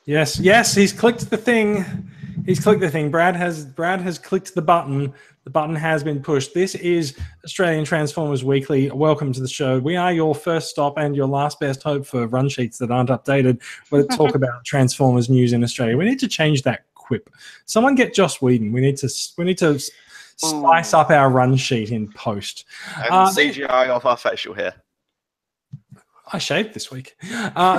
Yes, he's clicked the thing. He's clicked the thing. Brad has clicked the button. The button has been pushed. This is Australian Transformers Weekly. Welcome to the show. We are your first stop and your last best hope for run sheets that aren't updated. We talk about Transformers news in Australia. We need to change that quip. Someone get Joss Whedon. We need to spice up our run sheet in post. And CGI off our facial hair. I shaved this week.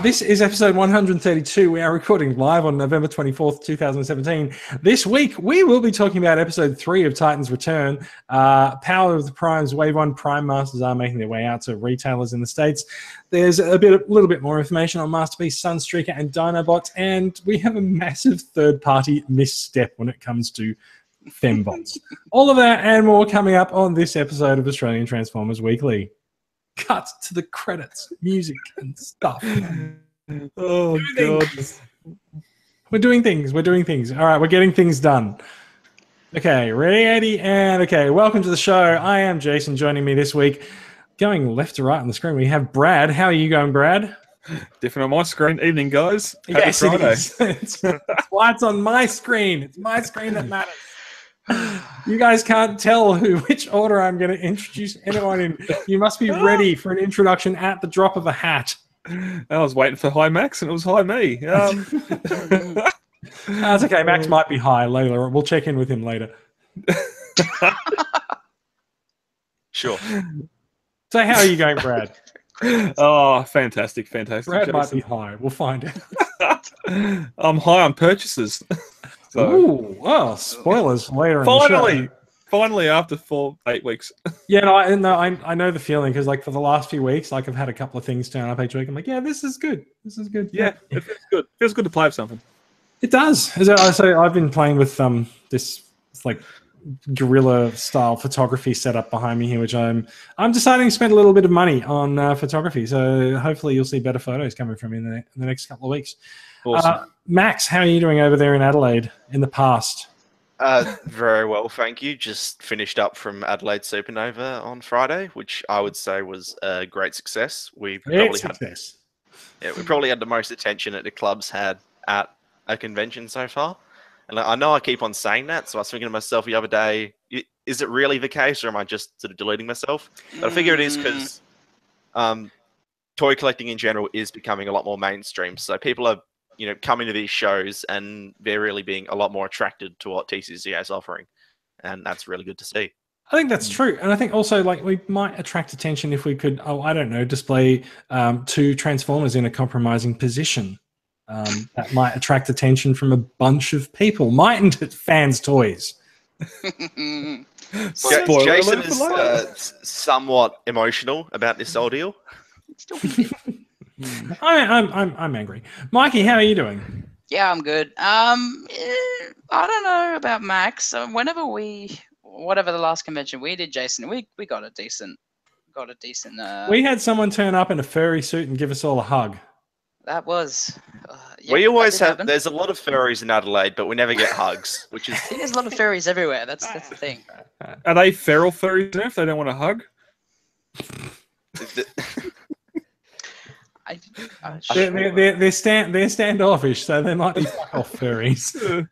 This is episode 132. We are recording live on November 24th, 2017. This week, we will be talking about episode 3 of Titan's Return. Power of the Primes, Wave 1 Prime Masters are making their way out to retailers in the States. There's a little bit more information on Masterpiece, Sunstreaker, and Dinobot, and we have a massive third-party misstep when it comes to Fembots. All of that and more coming up on this episode of Australian Transformers Weekly. Cut to the credits, music and stuff. Oh, God. We're doing things. All right, we're getting things done. Okay, ready, Eddie? And okay, welcome to the show. I am Jason. Joining me this week, going left to right on the screen, we have Brad. How are you going, Brad? Different on my screen. Evening, guys. Happy Yes, Friday. it is. That's why it's on my screen. It's my screen that matters. You guys can't tell which order I'm going to introduce anyone in. You must be ready for an introduction at the drop of a hat. I was waiting for Hi Max, and it was Hi Me. That's okay. Max might be high later. We'll check in with him later. Sure. So how are you going, Brad? Oh, fantastic. Brad Jason. might be high. We'll find out. I'm high on purchases. So, ooh, well, spoilers later in the show. Finally, after 8 weeks. Yeah, I know the feeling because, like, for the last few weeks, like, I've had a couple of things turn up each week. I'm like, yeah, this is good. Yeah, it feels good. It feels good to play with something. It does. So I've been playing with this like guerrilla style photography setup behind me here, which I'm deciding to spend a little bit of money on photography. So hopefully you'll see better photos coming from me in the next couple of weeks. Awesome. Max, how are you doing over there in Adelaide in the past? Very well, thank you. Just finished up from Adelaide Supernova on Friday, which I would say was a great success. We probably had the most attention that the clubs had at a convention so far. And I know I keep on saying that, so I was thinking to myself the other day, is it really the case, or am I just sort of deluding myself? But I figure it is because toy collecting in general is becoming a lot more mainstream. So people are coming to these shows and they're really being a lot more attracted to what TCCA is offering. And that's really good to see. I think that's true. And I think also, like, we might attract attention if we could, display 2 Transformers in a compromising position. That might attract attention from a bunch of people. Mightn't it, fans' toys? Jason is somewhat emotional about this ordeal. I'm angry. Mikey, how are you doing? Yeah, I'm good. I don't know about Max. Whatever the last convention we did, Jason, we got a decent. We had someone turn up in a furry suit and give us all a hug. That was. We always have. There's a lot of furries in Adelaide, but we never get hugs, which is. I think there's a lot of furries everywhere. That's the thing. Are they feral furries if they don't want a hug? They're standoffish, so they might be off furries.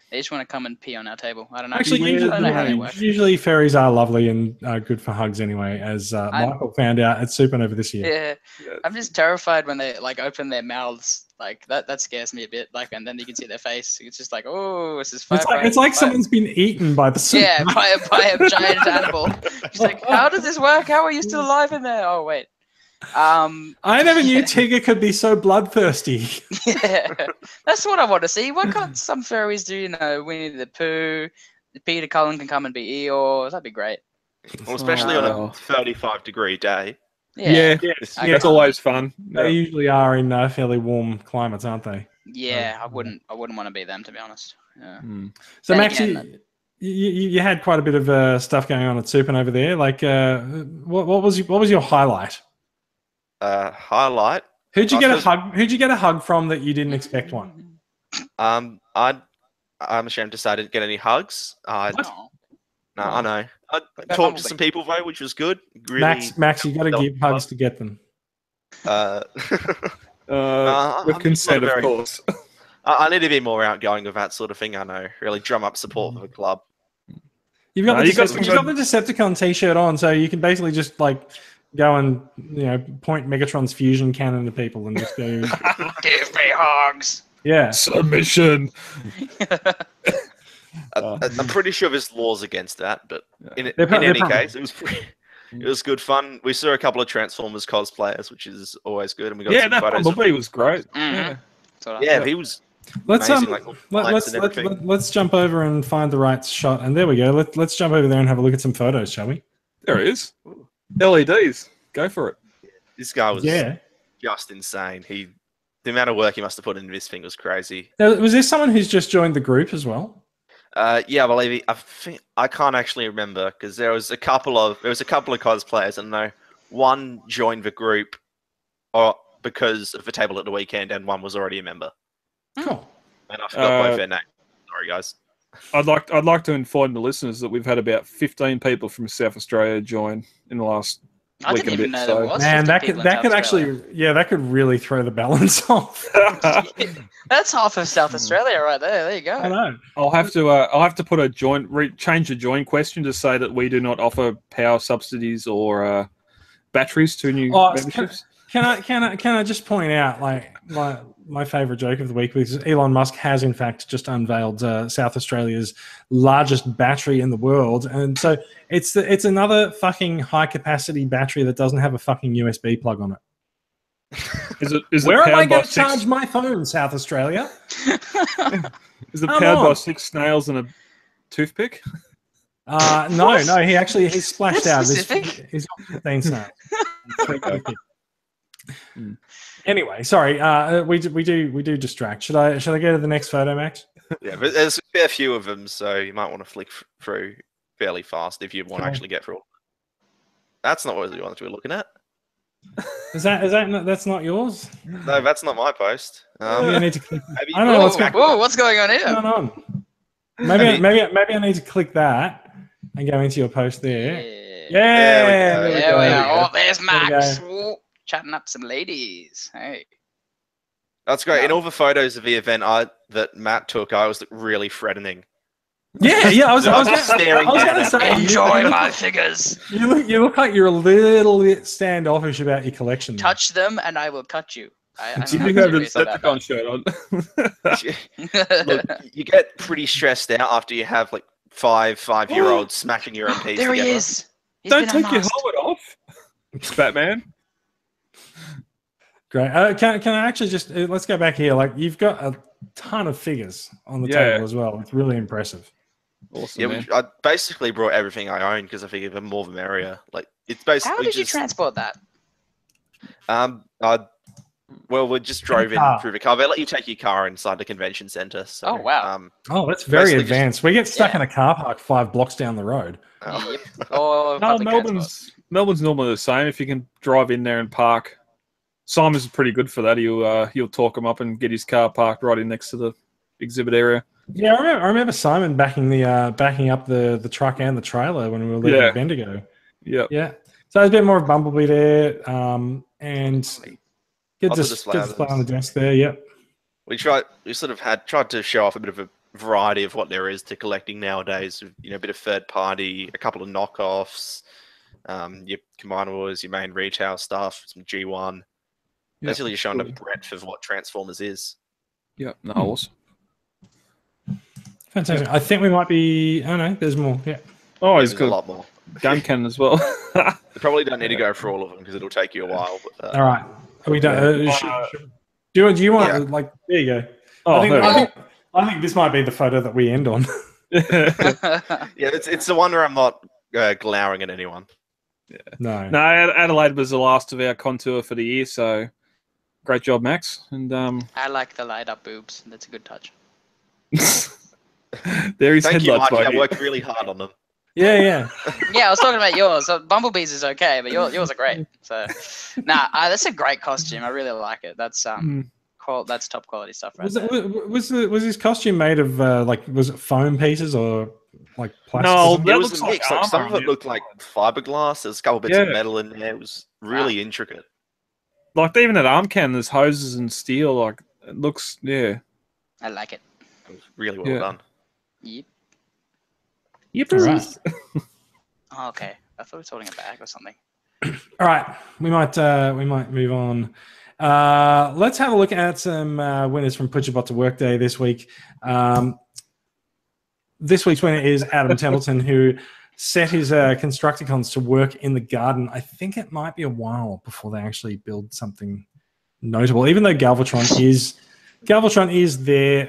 They just want to come and pee on our table. I don't know. Actually, usually furries are lovely and good for hugs anyway, as Michael found out at Supernova this year. Yeah, I'm just terrified when they open their mouths. Like that scares me a bit. And then you can see their face. It's just like, oh, this is fire. It's like someone's been eaten by the soup. Yeah, by a giant animal. She's like, how does this work? How are you still alive in there? Oh wait. I never knew Tigger could be so bloodthirsty. Yeah, that's what I want to see. Why can't some furries do, Winnie the Pooh? Peter Cullen can come and be Eeyore. That'd be great. Well, especially on a 35-degree day. Yeah, it's always fun. They usually are in fairly warm climates, aren't they? Yeah, I wouldn't want to be them, to be honest. Yeah. So, Max, you had quite a bit of stuff going on at Supernova there. Like, what was your highlight? Highlight. Who'd you get a hug from that you didn't expect one? I'm ashamed to say I didn't get any hugs. I know. I talked to some people though, which was good. Really, Max, you got to give hugs to get them. With consent, of course. I need to be more outgoing with that sort of thing. I know, really drum up support for the club. You've got, you've got the Decepticon T-shirt on, so you can basically just like go and point Megatron's fusion cannon to people and just go. Give me hugs. Yeah, submission. I'm pretty sure there's laws against that, but in any case, it was good fun. We saw a couple of Transformers cosplayers, which is always good, and we got some that photos. Bumblebee was great. Mm-hmm. Yeah, he was. Let's amazing, let's jump over and find the right shot, and there we go. Let's jump over there and have a look at some photos, shall we? There it is. LEDs. Go for it. This guy was just insane. The amount of work he must have put into this thing was crazy. Now, was there someone who's just joined the group as well? Yeah, I believe I can't actually remember because there was a couple of cosplayers, and no one joined the group because of the table at the weekend, and one was already a member. Cool. And I forgot both their names. Sorry, guys. I'd like to inform the listeners that we've had about 15 people from South Australia join in the last I week didn't and a even bit. know there was. Man, that 50 could people in South actually, Australia. that could really throw the balance off. That's half of South Australia right there. There you go. I know. I'll have to put a change the join question to say that we do not offer power subsidies or batteries to new memberships. Can I just point out, like, my favorite joke of the week, because Elon Musk has in fact just unveiled South Australia's largest battery in the world, and so it's another fucking high capacity battery that doesn't have a fucking USB plug on it. Where am I going to charge my phone, South Australia? Is it powered by 6 snails and a toothpick? No, he's splashed out. He's got 15 snails. Anyway, sorry. We do distract. Should I go to the next photo, Max? Yeah, but there's a fair few of them, so you might want to flick through fairly fast if you want to actually get through all. That's not what you want to be looking at. That's not yours? No, that's not my post. I need to click. I don't know what's going on here. What's going on? Maybe I need to click that and go into your post there. Yeah. There we go. Oh, there's Max. Chatting up some ladies. Hey. That's great. In all the photos of the event that Matt took, I was really threatening. Yeah. I was going to say, enjoy my figures. You look like you're a little bit standoffish about your collection. Touch them, and I will cut you. You do have the Decepticon shirt on. Look, you get pretty stressed out after you have like five-year-olds smashing your MPs there together. He is. Don't take your helmet off. It's Batman. Great. Can I actually just let's go back here? Like, you've got a ton of figures on the table as well. It's really impressive. Awesome. Yeah, I basically brought everything I own because I figured the more the merrier. Like, it's basically. How did you transport that? Well, we just drove in through the car. They let you take your car inside the convention center. So, oh wow. That's very advanced. We get stuck in a car park 5 blocks down the road. Oh. Yep. No, Melbourne's normally the same. If you can drive in there and park. Simon's pretty good for that. He'll talk him up and get his car parked right in next to the exhibit area. Yeah, I remember Simon backing up the truck and the trailer when we were leaving Bendigo. Yeah. So there's a bit more of Bumblebee there, and good display on the desk there. Yep. We tried to show off a bit of a variety of what there is to collecting nowadays. A bit of third party, a couple of knockoffs, your Combiner Wars, your main retail stuff, some G1. Basically, just showing the breadth of what Transformers is. Yeah, no, awesome. Fantastic. I think we might be. Oh no, there's more. Yeah. Oh, he's got a lot more. Gun cannon as well. You probably don't need to go through all of them because it'll take you a while. But, all right. Are we done? Do you want to, like? There you go. I think this might be the photo that we end on. It's the one where I'm not glowering at anyone. Yeah. No. Adelaide was the last of our contour for the year, so great job, Max. And I like the light up boobs. That's a good touch. There is Thank you, headlights. Mikey. I worked really hard on them. Yeah. Yeah, I was talking about yours. So Bumblebee's is okay, but yours are great. So, that's a great costume. I really like it. That's that's top quality stuff. Right was his costume made of was it foam pieces or like plastic? No, it was a mix. Like, some of it looked like fiberglass. There's a couple bits of metal in there. It was really intricate. Like even at arm cannon, there's hoses and steel. Like it looks, I like it. It was really well done. Yep. Yep. All right. Oh, okay. I thought he was holding a bag or something. All right, we might move on. Let's have a look at some winners from Put Your Bot to Work Day this week. This week's winner is Adam Templeton, who set his Constructicons to work in the garden. I think it might be a while before they actually build something notable, even though Galvatron is their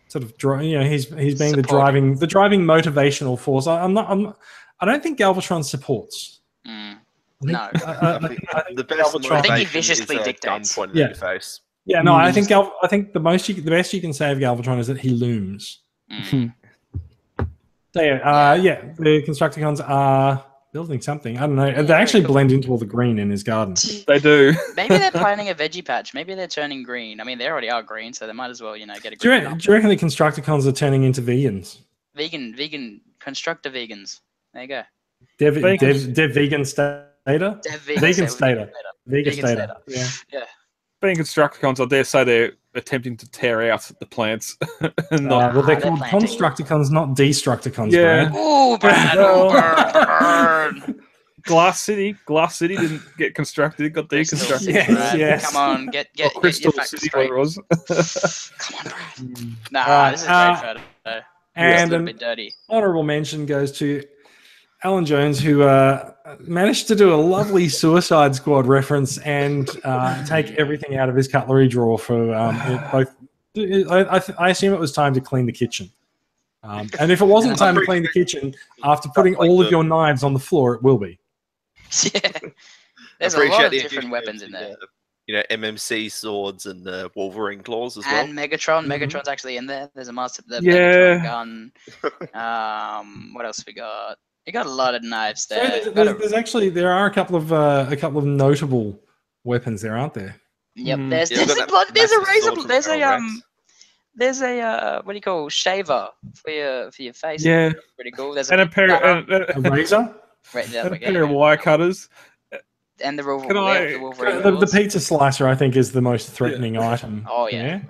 sort of he's being the driving motivational force. I don't think Galvatron supports. No. I think he viciously dictates. Gun pointed in your face. Yeah, no, I think the best you can say of Galvatron is that he looms. So the Constructicons are building something. I don't know. They actually blend into all the green in his garden. They do. Maybe they're planting a veggie patch. Maybe they're turning green. I mean, they already are green, so they might as well, get a Do you reckon the Constructicons are turning into vegans? Vegan, constructor vegans. There you go. Dev vegan stater? Vegan stater. Yeah. Being Constructicons, I dare say they're attempting to tear out the plants. Well, they're called Constructicons, not Destructicons, yeah. Brad. Oh, Brad. Burn. Glass City didn't get constructed; it got deconstructed. Yes. Come on, get Crystal your facts City, straight. whatever it was. Come on, Brad. Nah, this is a great photo. And a little bit dirty. Honourable mention goes to Alan Jones, who managed to do a lovely Suicide Squad reference and take everything out of his cutlery drawer for both. I assume it was time to clean the kitchen. And if it wasn't time to clean the kitchen, after putting all of your knives on the floor, it will be. Yeah. There's a lot of different weapons in there. MMC swords and the Wolverine claws as well. And Megatron. Megatron's actually in there. There's a master Megatron gun. What else we got? You got a lot of knives there. So there are a couple of notable weapons there, aren't there? Yep. There's a razor. There's a what do you call shaver for your face. Yeah. Pretty cool. There's a razor. Right, and a pair of wire cutters. And the the pizza slicer, I think, is the most threatening item. Oh yeah.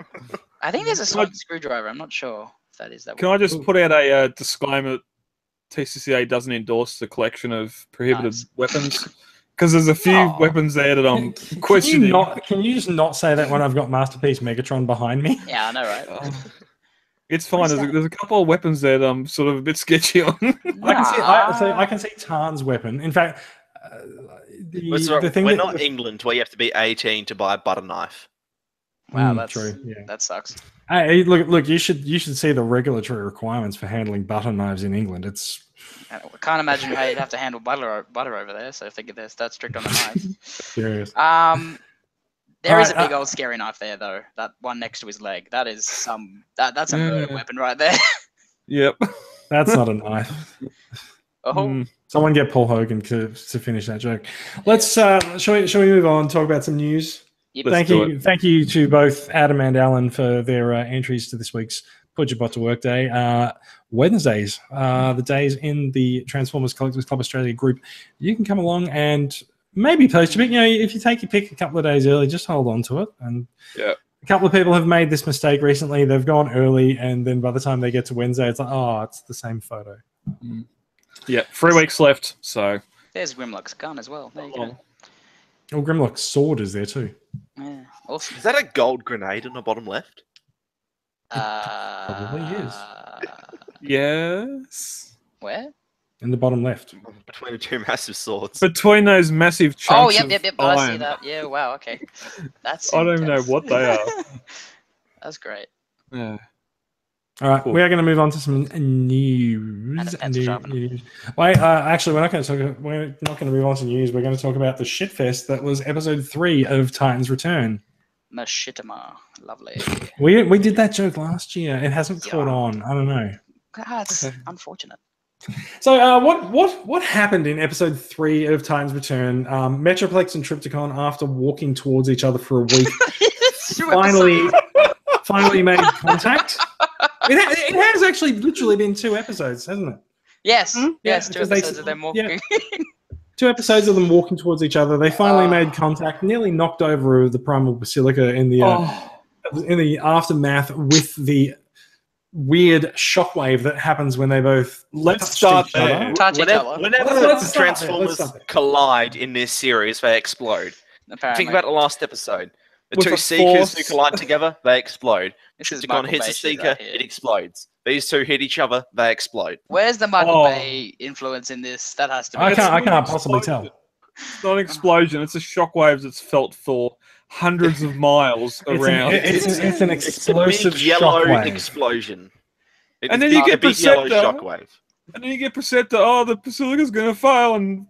I think there's a sonic screwdriver. I'm not sure if that is that. Can I just put out a disclaimer? TCCA doesn't endorse the collection of prohibited weapons because there's a few weapons there that I'm questioning. Can you just not say that when I've got Masterpiece Megatron behind me? Yeah, I know, right? It's fine. There's a couple of weapons there that I'm sort of a bit sketchy on. I can see Tarn's weapon. In fact, the thing we're not England where you have to be 18 to buy a butter knife. Wow, that's true. Yeah. That sucks. Hey, look! You should see the regulatory requirements for handling butter knives in England. I can't imagine how you'd have to handle butter over there. So if they get that strict on the knives. Serious. There is a big old scary knife there, though. That one next to his leg. That is that's a murder weapon right there. Yep. That's not a knife. Someone get Paul Hogan to finish that joke. Let's shall we move on? Talk about some news. Yep. Thank you to both Adam and Alan for their entries to this week's Put Your Bot to Work Day. Wednesdays, the days in the Transformers Collectors Club Australia group. You can come along and maybe post your pick. If you take your pick a couple of days early, just hold on to it. And a couple of people have made this mistake recently. They've gone early, and then by the time they get to Wednesday, it's like, it's the same photo. Yeah, 3 weeks left. So there's Grimlock's gun as well. There you go. Oh, Grimlock's sword is there too. Yeah, awesome. Is that a gold grenade in the bottom left? Probably is. Yes. Where? In the bottom left. Between the two massive swords. Between those massive chunks yep. of I iron. see that. Yeah, wow, okay. That's I don't even know what they are. That's great. Yeah. All right, we are going to move on to some news. Wait, actually, we're not going to move on to news. We're going to talk about the shitfest that was episode 3 of Titans Return. Machinima, lovely. We did that joke last year. It hasn't caught on. I don't know. That's unfortunate. So, what happened in episode 3 of Titans Return? Metroplex and Trypticon, after walking towards each other for a week, finally made contact. It has actually literally been 2 episodes, hasn't it? Yes. Yes, 2 episodes of them walking. Yeah. 2 episodes of them walking towards each other. They finally made contact, nearly knocked over the Primal Basilica in the in the aftermath with the weird shockwave that happens when they both start there. Whenever Transformers collide in this series, they explode. Apparently. Think about the last episode. The With two a Seekers who force. collide together, they explode. This is Triptychon Michael hits Bay a shit Seeker, right here. it explodes. These two hit each other, they explode. Where's the Michael Bay influence in this? That has to be. I can't possibly tell. It's not an explosion. It's a shockwave that's felt for hundreds of miles around. It's an explosive a big yellow shockwave. explosion. And then you get a big yellow Perceptor. shockwave. And then you get Perceptor, oh, the Basilica's going to fail, and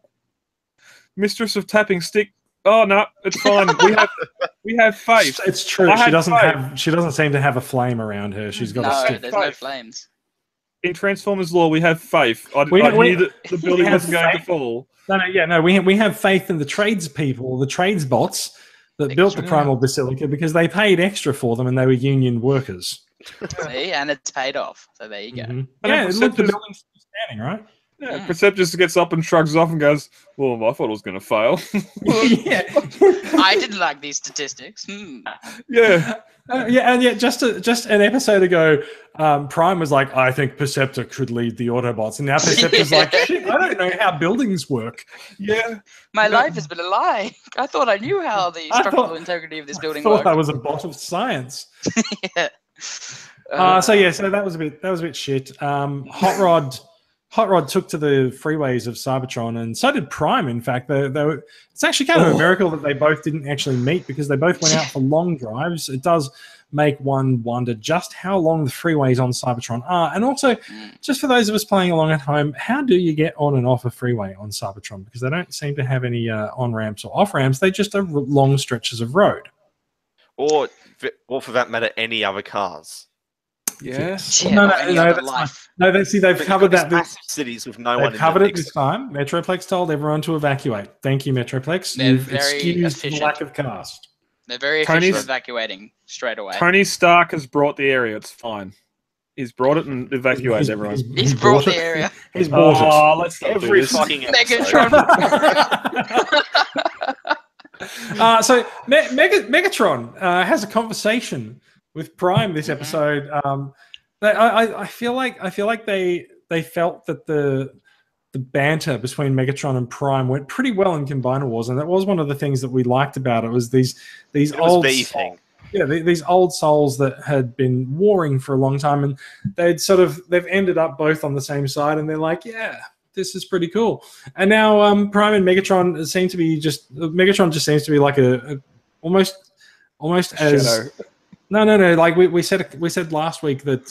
Mistress of Tapping Stick, oh, no, it's fine. we have faith. It's true. She doesn't seem to have a flame around her. She's got a stick. There's no flames. In Transformers lore, we have faith. I knew that the building wasn't going to fall. No. We have faith in the tradespeople, the tradesbots that built the Primal Basilica because they paid extra for them and they were union workers. See, and it's paid off. So there you go. Mm-hmm. Yeah, look, the building's still standing, right? Yeah, Perceptus gets up and shrugs off and goes, well, I thought it was going to fail. Yeah. I didn't like these statistics. Yeah. And yet, just an episode ago, Prime was like, I think Perceptor could lead the Autobots. And now Perceptor's like, shit, I don't know how buildings work. Yeah. My life has been a lie. I thought I knew how the structural integrity of this building worked. worked. I was a bot of science. Yeah. So that was a bit shit. Hot Rod took to the freeways of Cybertron, and so did Prime. In fact, it's actually kind of a miracle that they both didn't actually meet because they both went out for long drives. It does make one wonder just how long the freeways on Cybertron are, and also just for those of us playing along at home, how do you get on and off a freeway on Cybertron? Because they don't seem to have any on ramps or off ramps; they just are long stretches of road, or for that matter, any other cars. Yes. They've covered that. Massive cities with no one. They've covered it this time. Metroplex told everyone to evacuate. Thank you, Metroplex. You've excused the lack of cast. They're very efficient at evacuating straight away. Tony Stark has brought the area. It's fine. He's brought it and evacuated everyone. He's brought the area. He's brought it. Let's every fucking Megatron. So Megatron has a conversation with Prime this episode. I feel like they felt that the banter between Megatron and Prime went pretty well in Combiner Wars, and that was one of the things that we liked about it. Was these old these old souls that had been warring for a long time, and they've ended up both on the same side, and they're like, yeah, this is pretty cool. And now Prime and Megatron seem to be Megatron just seems to be like a almost as Shadow. No. Like we said last week that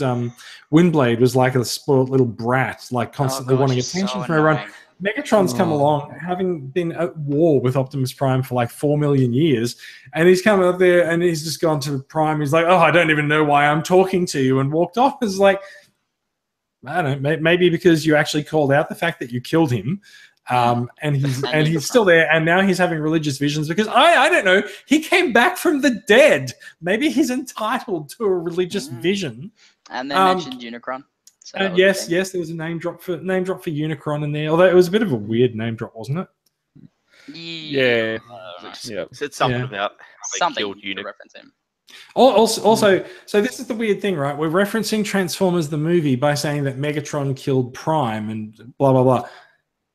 Windblade was like a spoiled little brat, like constantly wanting attention from everyone. Megatron's come along, having been at war with Optimus Prime for like 4 million years, and he's come up there and he's just gone to Prime. He's like, "Oh, I don't even know why I'm talking to you," and walked off. It's like, I don't know, maybe because you actually called out the fact that you killed him. And he's still there, and now he's having religious visions because I don't know, he came back from the dead. Maybe he's entitled to a religious vision. And they mentioned Unicron. So yes, there was a name drop for Unicron in there, although it was a bit of a weird name drop, wasn't it? Yeah. Said something about how they killed Unicron. Reference him. Also, so this is the weird thing, right? We're referencing Transformers the movie by saying that Megatron killed Prime and blah blah blah.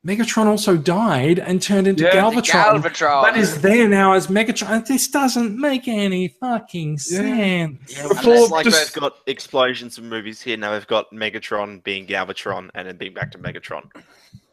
Megatron also died and turned into Galvatron. That is there now as Megatron. This doesn't make any fucking sense. Yeah, it's like they've got explosions of movies here. Now they've got Megatron being Galvatron and then being back to Megatron.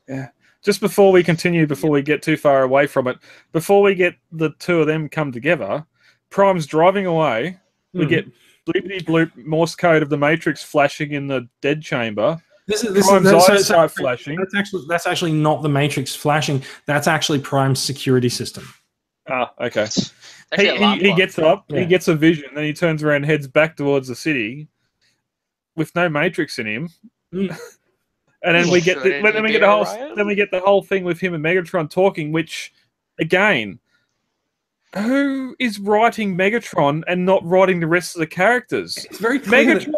Yeah. Just before we continue, before we get too far away from it, before we get the two of them come together, Prime's driving away. We get bloopity bloop Morse code of the Matrix flashing in the dead chamber. Prime's eyes start flashing. That's actually not the Matrix flashing. That's actually Prime's security system. Ah, okay. He gets up, he gets a vision, then he turns around and heads back towards the city with no Matrix in him. And then we get the whole thing with him and Megatron talking, which again, who is writing Megatron and not writing the rest of the characters? It's very clear Megatron is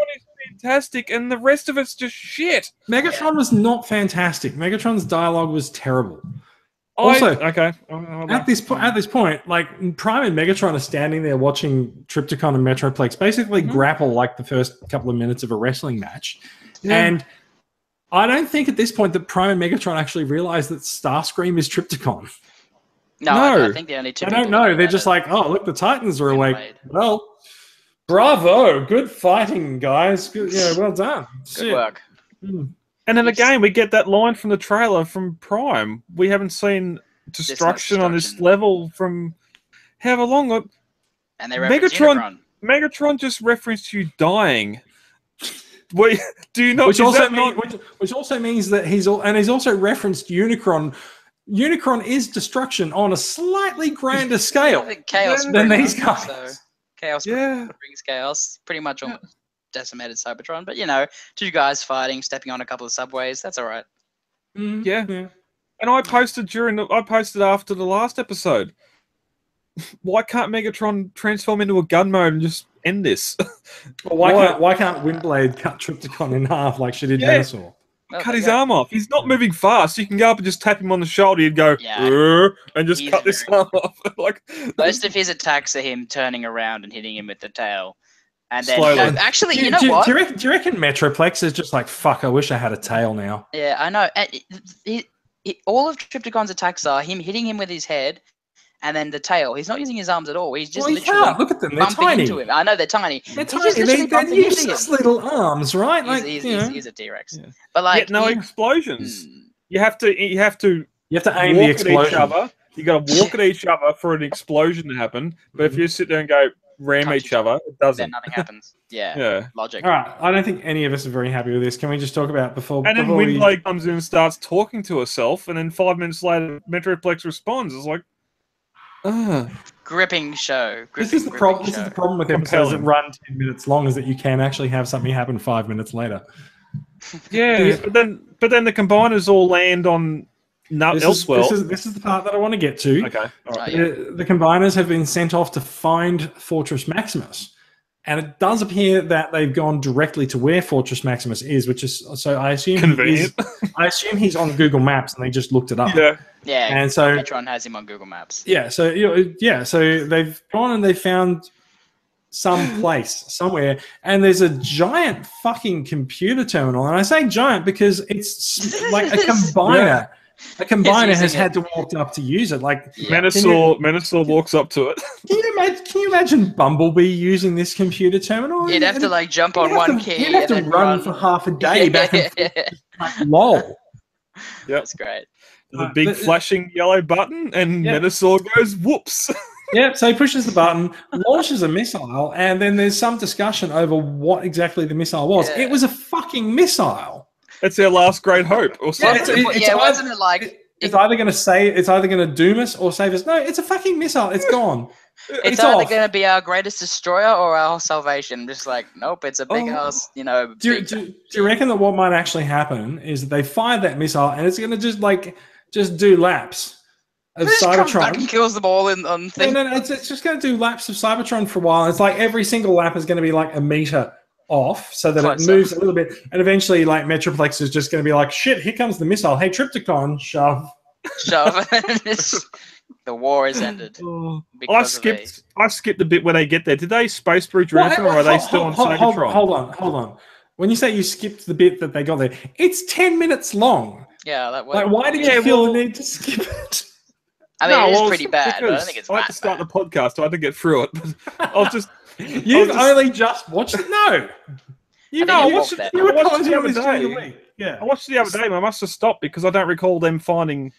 fantastic, and the rest of it's just shit. Megatron was not fantastic. Megatron's dialogue was terrible. Also, okay. At this point, like Prime and Megatron are standing there watching Trypticon and Metroplex basically grapple like the first couple of minutes of a wrestling match, and I don't think at this point that Prime and Megatron actually realize that Starscream is Trypticon. No, I think the only two. I don't know. They're just like, oh, look, the Titans are awake. Well, bravo, good fighting, guys. Good, well done. Good work. And then again, we get that line from the trailer from Prime. We haven't seen destruction on this level from however long. And they reference Unicron. Megatron just referenced you dying. Wait, do you not? Which also means that he's also referenced Unicron. Unicron is destruction on a slightly grander scale than these guys. So chaos brings chaos. Pretty much almost decimated Cybertron, but two guys fighting, stepping on a couple of subways. That's all right. Yeah. And I posted after the last episode. Why can't Megatron transform into a gun mode and just end this? Well, why can't Windblade cut Trypticon in half like she did Venusaur? Cut his arm off. He's not moving fast. You can go up and just tap him on the shoulder and go, and just cut this arm off. Most of his attacks are him turning around and hitting him with the tail. And then, slowly. Actually, you know what? Do you reckon Metroplex is just like, fuck, I wish I had a tail now? Yeah, I know. All of Trypticon's attacks are him hitting him with his head and then the tail. He's not using his arms at all. He's just literally look at them. They're tiny. into him. I know they're tiny. They're tiny. They're useless little arms, right? Like, he's a T-Rex. Yeah. But like, no explosions. You have to aim the explosion. You got to walk at each other for an explosion to happen. But if you sit there and go ram each other, it doesn't. Then nothing happens. Yeah. Logic. All right. I don't think any of us are very happy with this. Can we just talk about before? And then Windblade comes in and starts talking to herself, and then 5 minutes later, Metroplex responds. It's like, gripping show. This is the problem with episodes that run 10 minutes long, is that you can actually have something happen 5 minutes later. Yeah, but then the combiners all land on elsewhere. This is the part that I want to get to. Okay, all right. The combiners have been sent off to find Fortress Maximus, and it does appear that they've gone directly to where Fortress Maximus is, which is I assume convenient. I assume he's on Google Maps, and they just looked it up. Yeah, and so Metron has him on Google Maps. Yeah, so they've gone and they found some place somewhere, and there's a giant fucking computer terminal, and I say giant because it's like a combiner. A combiner has had to walk up to use it. Like Venusaur walks up to it. Can you imagine Bumblebee using this computer terminal? He'd have to like jump on one key. He'd have to run for half a day back and forth. Like, lol. Yeah, that's great. The big flashing yellow button, and Venusaur goes whoops. Yeah, so he pushes the button, launches a missile, and then there's some discussion over what exactly the missile was. It was a fucking missile. It's our last great hope, or something. Wasn't it like it's either going to doom us or save us? No, it's a fucking missile. It's gone. It's either going to be our greatest destroyer or our salvation. Just like, nope, it's a big ass, Do you reckon that what might actually happen is that they fire that missile and it's going to just do laps of Cybertron? Comes back and kills them all on things. No, it's just going to do laps of Cybertron for a while. It's like every single lap is going to be like a meter off, so that it moves a little bit, and eventually like Metroplex is just going to be like, shit, here comes the missile, hey Trypticon, shove. The war is ended. I skipped the bit where they get there. Did they space bridge or anything, or are they still on Cybertron? Hold on. When you say you skipped the bit that they got there, it's 10 minutes long. Yeah, that was. Like, why did you feel the need to skip it? I mean, it is pretty bad, but I don't think it's. I had to start the podcast. I had to get through it. I was just. You've only just watched it? No. I watched it the other day. Yeah. I watched it the other day, and I must have stopped because I don't recall them finding.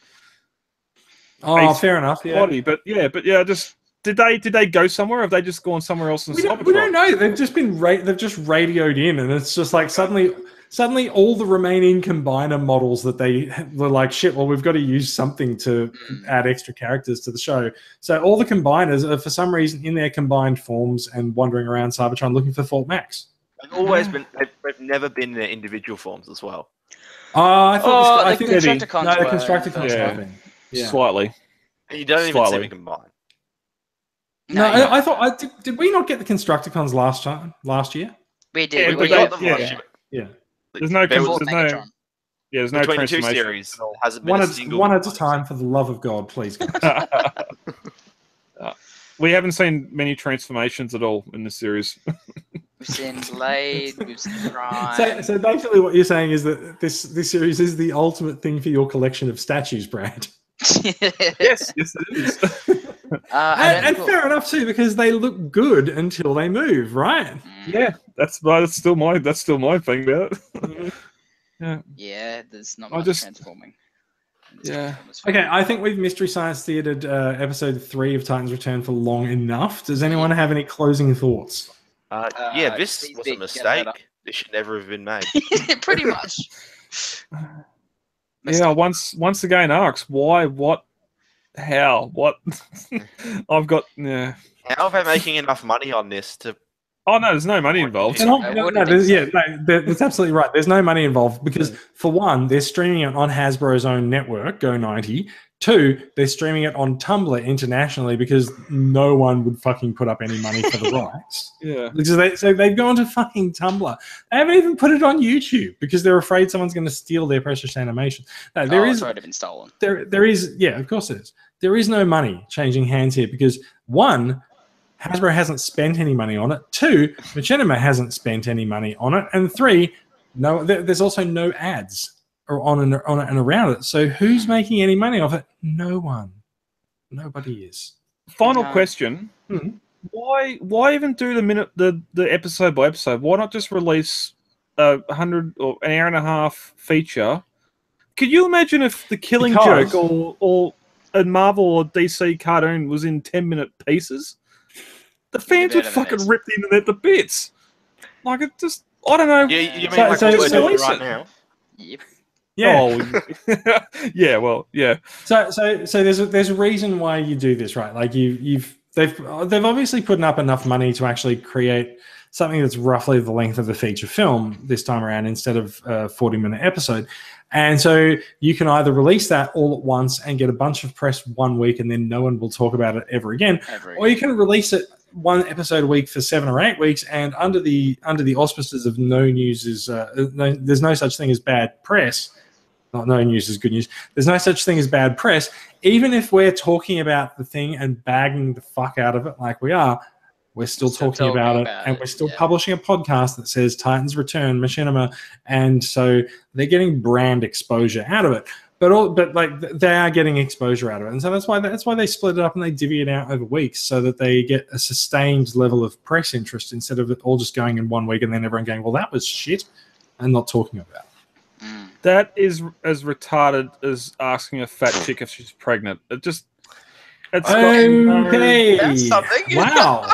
Oh, fair enough. Yeah. Body, but just did they go somewhere? Or have they just gone somewhere else? We don't know. They've just radioed in, and it's just like suddenly all the remaining combiner models that they were like, shit, well, we've got to use something to add extra characters to the show. So all the combiners are for some reason in their combined forms and wandering around Cybertron looking for Fort Max. They've always been. They've never been in their individual forms as well. I think the Constructicons. The Constructicons. Yeah. Slightly. You don't even see them combined. No, I thought. Did we not get the Constructicons last year? We did. Yeah, we got them last year. Yeah. There's no Yeah, there's no Between the two transformation series, at all. hasn't been a single one at a time, for the love of God, please, guys. We haven't seen many transformations at all in the series. We've seen Blade, we've seen Prime. So basically what you're saying is that this series is the ultimate thing for your collection of statues, Brad. Yes, it is. And fair enough too, because they look good until they move, right? Yeah, that's still my thing about it. Yeah, there's not much transforming. Yeah. Okay, I think we've Mystery Science Theatered episode 3 of Titans Return for long enough. Does anyone have any closing thoughts? Yeah, this was a mistake. This should never have been made. Pretty much. Yeah, once again, asks why, what, how, what? I've got How are they making enough money on this to? Oh no, there's no money involved. That's absolutely right. There's no money involved because, for one, they're streaming it on Hasbro's own network, Go90. 2, they're streaming it on Tumblr internationally because no one would fucking put up any money for the rights. Yeah. So they've gone to fucking Tumblr. They haven't even put it on YouTube because they're afraid someone's going to steal their precious animation. No, it's already been stolen. There is, yeah, of course it is. There is no money changing hands here because, 1, Hasbro hasn't spent any money on it. 2, Machinima hasn't spent any money on it. And 3, there's also no ads on and around it. So who's making any money off it? No one. Nobody is. Final question. Why even do the episode by episode? Why not just release 100 or an hour and a half feature? Could you imagine if the Killing Joke or a Marvel or DC cartoon was in 10-minute pieces? The fans would fucking rip the internet to bits. Like, it just, I don't know. Yeah, you mean like what we're doing right now? Yep. Yeah. Oh, yeah. Well, yeah. So there's a reason why you do this, right? Like they've obviously put up enough money to actually create something that's roughly the length of a feature film this time around instead of a 40-minute episode. And so you can either release that all at once and get a bunch of press one week and then no one will talk about it ever again. Or you can release it one episode a week for 7 or 8 weeks, and under the auspices of no news is there's no such thing as bad press. Not no news is good news. There's no such thing as bad press. Even if we're talking about the thing and bagging the fuck out of it like we are, we're still talking about it, and we're still publishing a podcast that says Titans Return, Machinima, and so they're getting brand exposure out of it. But like they are getting exposure out of it, and so that's why they split it up and they divvy it out over weeks so that they get a sustained level of press interest instead of it all just going in 1 week and then everyone going, well, that was shit, and not talking about it. That is as retarded as asking a fat chick if she's pregnant. It's okay. That's something. Wow.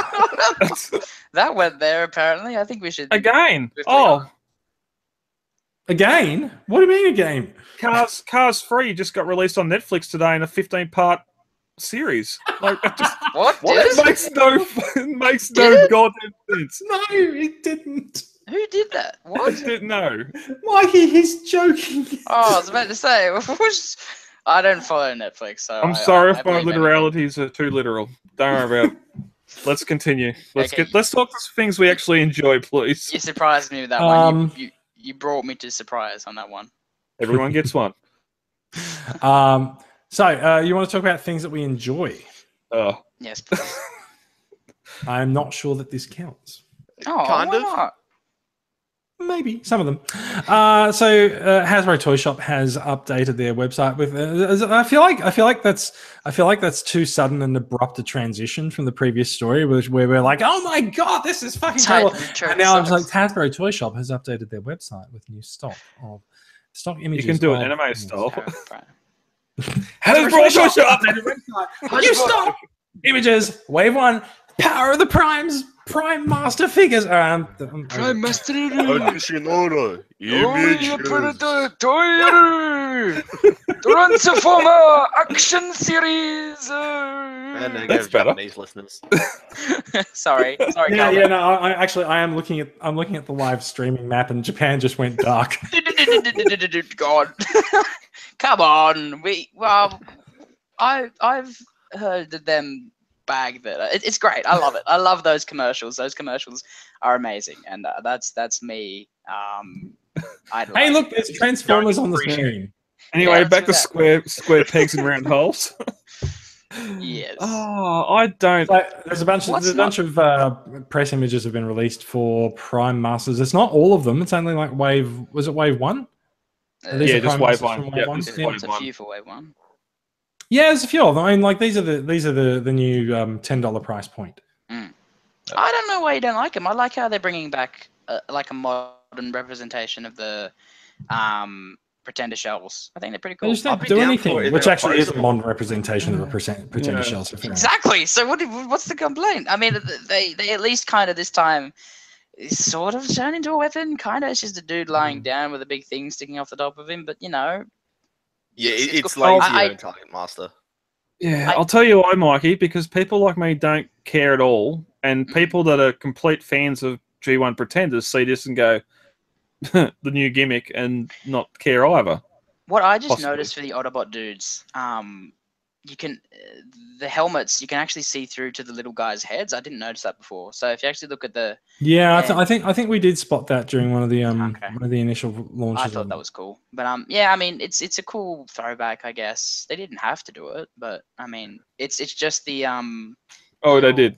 That went there, apparently. I think we should... Again. Again? What do you mean again? Cars 3 just got released on Netflix today in a 15-part series. Like, what? It makes no goddamn sense. No, it didn't. Who did that? What? I didn't know. Mikey, he's joking. Oh, I was about to say. I don't follow Netflix, so I'm sorry if my literalities are too literal. Don't worry about it. Let's continue. Let's talk to things we actually enjoy, please. You surprised me with that one. You brought me to surprise on that one. Everyone gets one. So you want to talk about things that we enjoy? Yes. I'm not sure that this counts. Oh, kind of. Not? Maybe some of them. So Hasbro Toy Shop has updated their website with. I feel like that's too sudden and abrupt a transition from the previous story, where we're like, oh my god, this is fucking terrible. And now I'm like, Hasbro Toy Shop has updated their website with new stock images. You can do an anime style. Hasbro Toy Shop updated website. New stock images. Wave 1. Power of the Primes. Prime Master figures. Prime Master. Transformer Action Series. And that's Japanese listeners. Sorry. Yeah, no. I am looking at the live streaming map, and Japan just went dark. God, come on. I've heard them bag that it's great. I love it. I love those commercials. Those commercials are amazing, and that's me. Hey, look, there's Transformers on the screen. Anyway, back to square pegs and round holes. Yes. Oh, I don't. There's a bunch of press images have been released for Prime Masters. It's not all of them. It's only like wave. Was it wave 1? Yeah, just wave 1. Yeah, it's a few for wave 1. Yeah, there's a few of them. I mean, like these are the new $10 price point. I don't know why you don't like them. I like how they're bringing back like a modern representation of the Pretender shells. I think they're pretty cool. They just don't do anything, which actually is a modern representation of the Pretender shells. Exactly. So what's the complaint? I mean, they at least kind of this time sort of turn into a weapon. Kind of, it's just a dude lying down with a big thing sticking off the top of him. But you know, yeah, it's lazy Target Master. Yeah, I'll tell you why, Mikey. Because people like me don't care at all, and people that are complete fans of G1 Pretenders see this and go, the new gimmick, and not care either. What I just noticed for the Autobot dudes, you can the helmets, you can actually see through to the little guys' heads. I didn't notice that before. So if you actually look at the I think we did spot that during one of the initial launches. I thought that was cool. But yeah, I mean it's a cool throwback, I guess. They didn't have to do it, but I mean it's just the they did.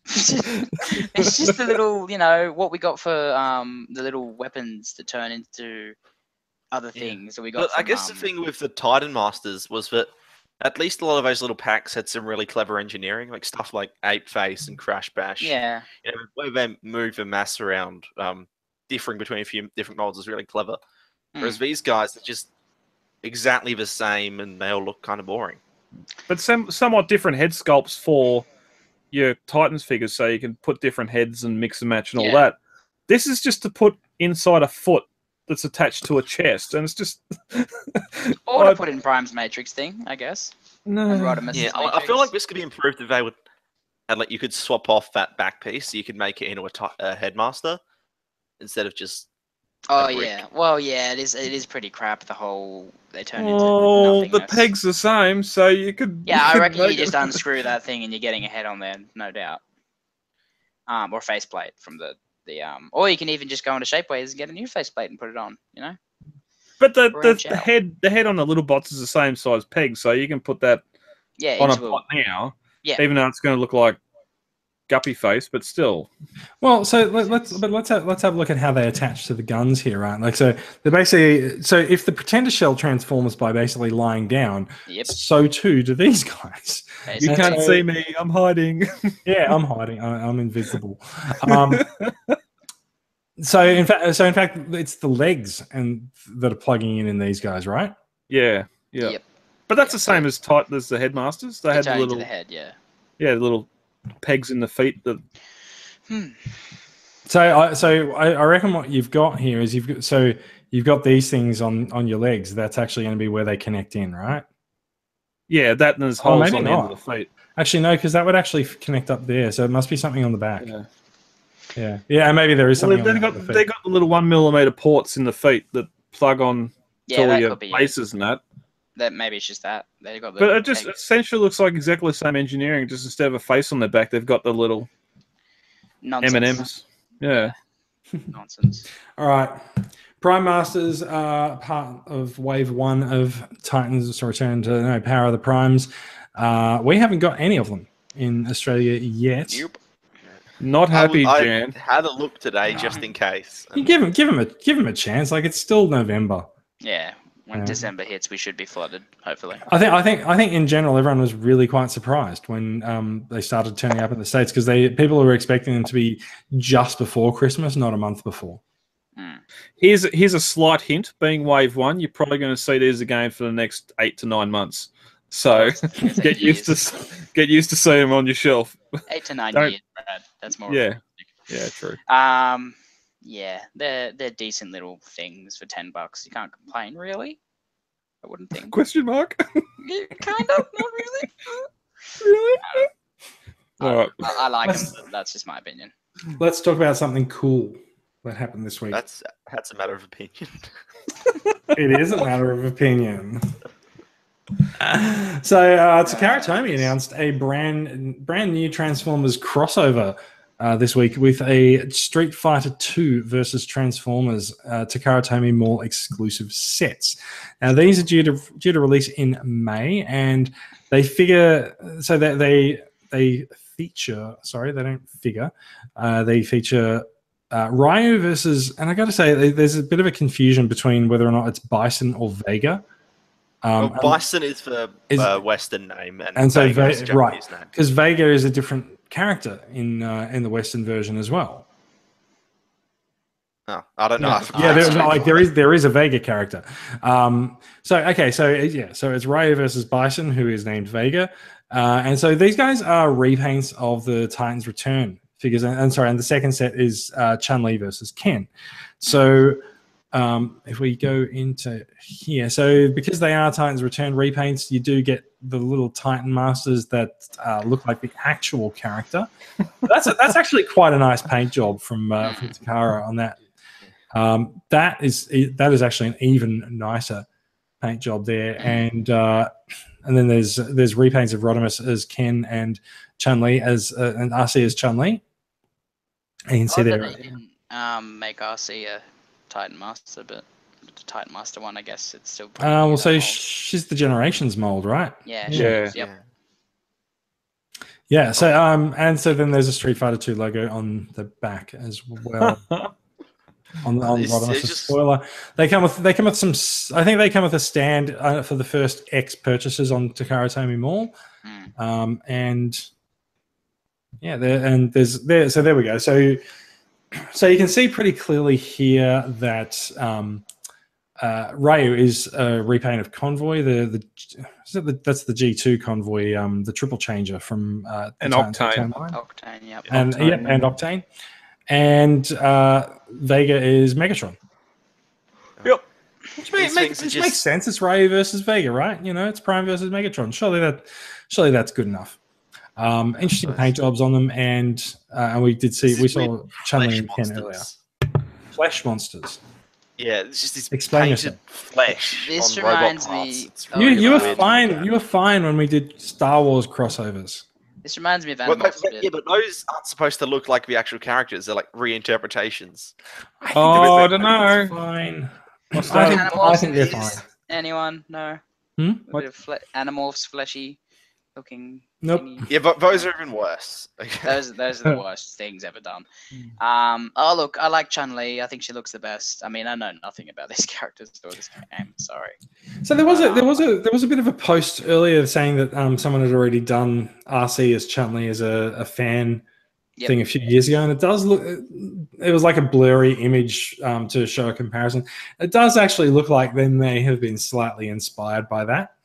It's just the little, what we got for the little weapons to turn into other things that we got. But I guess the thing with the Titan Masters was that at least a lot of those little packs had some really clever engineering, like stuff like Ape Face and Crash Bash. Yeah. Where they move the mass around, differing between a few different molds is really clever. Whereas these guys are just exactly the same, and they all look kind of boring. But somewhat different head sculpts for your Titans figures, so you can put different heads and mix and match and all that. This is just to put inside a foot that's attached to a chest, and it's just or to put in Prime's Matrix thing, I guess. No, I feel like this could be improved if they would, and like you could swap off that back piece, so you could make it into a headmaster instead of just. Oh yeah, well yeah, it is pretty crap. The whole they turn into. Oh, the peg's the same, so you could. Yeah, I reckon you just unscrew that thing and you're getting a head on there, no doubt. Or faceplate from the or you can even just go into Shapeways and get a new faceplate and put it on, But the head on the little bots is the same size peg, so you can put that on a bot now. Yeah. Even though it's going to look like Guppy face, but still. Well, so let's have a look at how they attach to the guns here, right? Like, so they're basically, so if the Pretender shell transforms by basically lying down, so too do these guys. You can't see me. I'm hiding. Yeah, I'm hiding. I'm invisible. So in fact, it's the legs that are plugging in these guys, right? Yeah. Yep. But that's the same as tight as the headmasters. They had the little head, the little pegs in the feet. So I reckon what you've got here is you've got these things on your legs. That's actually going to be where they connect in, right? Yeah, that and there's holes on the end of the feet. Actually, no, because that would actually connect up there. So it must be something on the back. Yeah. And maybe there is something. They got the little 1 millimeter ports in the feet that plug on to all your bases and that. That maybe it's just that they got. But it just essentially looks like exactly the same engineering. Just instead of a face on their back, they've got the little M&Ms. Yeah. Nonsense. All right. Prime Masters are part of Wave 1 of Titans Return to Power of the Primes. We haven't got any of them in Australia yet. Nope. Not happy, Jan. I had a look today just in case. You give him a chance. Like, it's still November. Yeah. When December hits, we should be flooded. Hopefully. I think in general, everyone was really quite surprised when they started turning up in the States because people were expecting them to be just before Christmas, not a month before. Here's a slight hint. Being Wave 1, you're probably going to see these again for the next 8 to 9 months. So get used to seeing them on your shelf. 8 to 9 years, Brad. That's more. Yeah, true. Yeah, they're decent little things for $10. You can't complain, really. I wouldn't think. Question mark? Yeah, kind of, not really. Really? All right. I like them. But that's just my opinion. Let's talk about something cool that happened this week. That's a matter of opinion. It is a matter of opinion. Takara Tomy announced a brand new Transformers crossover this week with a Street Fighter 2 versus Transformers Takara Tomy Mall exclusive sets. Now these are due to release in May, and they figure so that they feature. Sorry, they don't figure. They feature Ryu versus, and I got to say, there's a bit of a confusion between whether or not it's Bison or Vega. Bison is the Western name, and so Vega is the Japanese name. Because Vega is a different character in the Western version as well. Oh, I don't know. Yeah, there is a Vega character. So it's Ryu versus Bison, who is named Vega, and so these guys are repaints of the Titans Return figures. And the second set is Chun-Li versus Ken. So. If we go into here, so because they are Titans Return repaints, you do get the little Titan Masters that look like the actual character. That's actually quite a nice paint job from Takara on that. That is actually an even nicer paint job there, and then there's repaints of Rodimus as Ken and Chun-Li as and RC as Chun-Li. And you can see there. They didn't make RC a Titan Master, but the Titan Master one, I guess it's still. So she's the Generations mold, right? Yeah. Yeah. So and so then there's a Street Fighter 2 logo on the back as well. on Rodimus. Spoiler. They come with some. I think they come with a stand for the first X purchases on Takara Tomy Mall, and yeah, so there we go. So you can see pretty clearly here that Ryu is a repaint of Convoy. That's the G2 Convoy, the triple changer from and Octane. Octane, yep. And Octane. And Vega is Megatron. Yep. Which makes sense. It's Ryu versus Vega, right? You know, it's Prime versus Megatron. Surely that's good enough. Interesting paint jobs on them, and we saw Chun-Li and Ken earlier. Flesh monsters. Yeah, it's just this painted flesh. This on reminds robot me. parts. You were fine. You were fine when we did Star Wars crossovers. This reminds me of Animals. But those aren't supposed to look like the actual characters. They're like reinterpretations. I don't know. Fine. I think they're fine. Anyone? No. A bit of Animorphs, fleshy looking. Nope. Thingy. Yeah, but those are even worse. Those are the worst things ever done. Oh look, I like Chun-Li. I think she looks the best. I mean, I know nothing about these characters or this game. Sorry. So there was a bit of a post earlier saying that someone had already done RC as Chun-Li as a fan thing a few years ago, and it does look. It was like a blurry image to show a comparison. It does actually look like they may have been slightly inspired by that.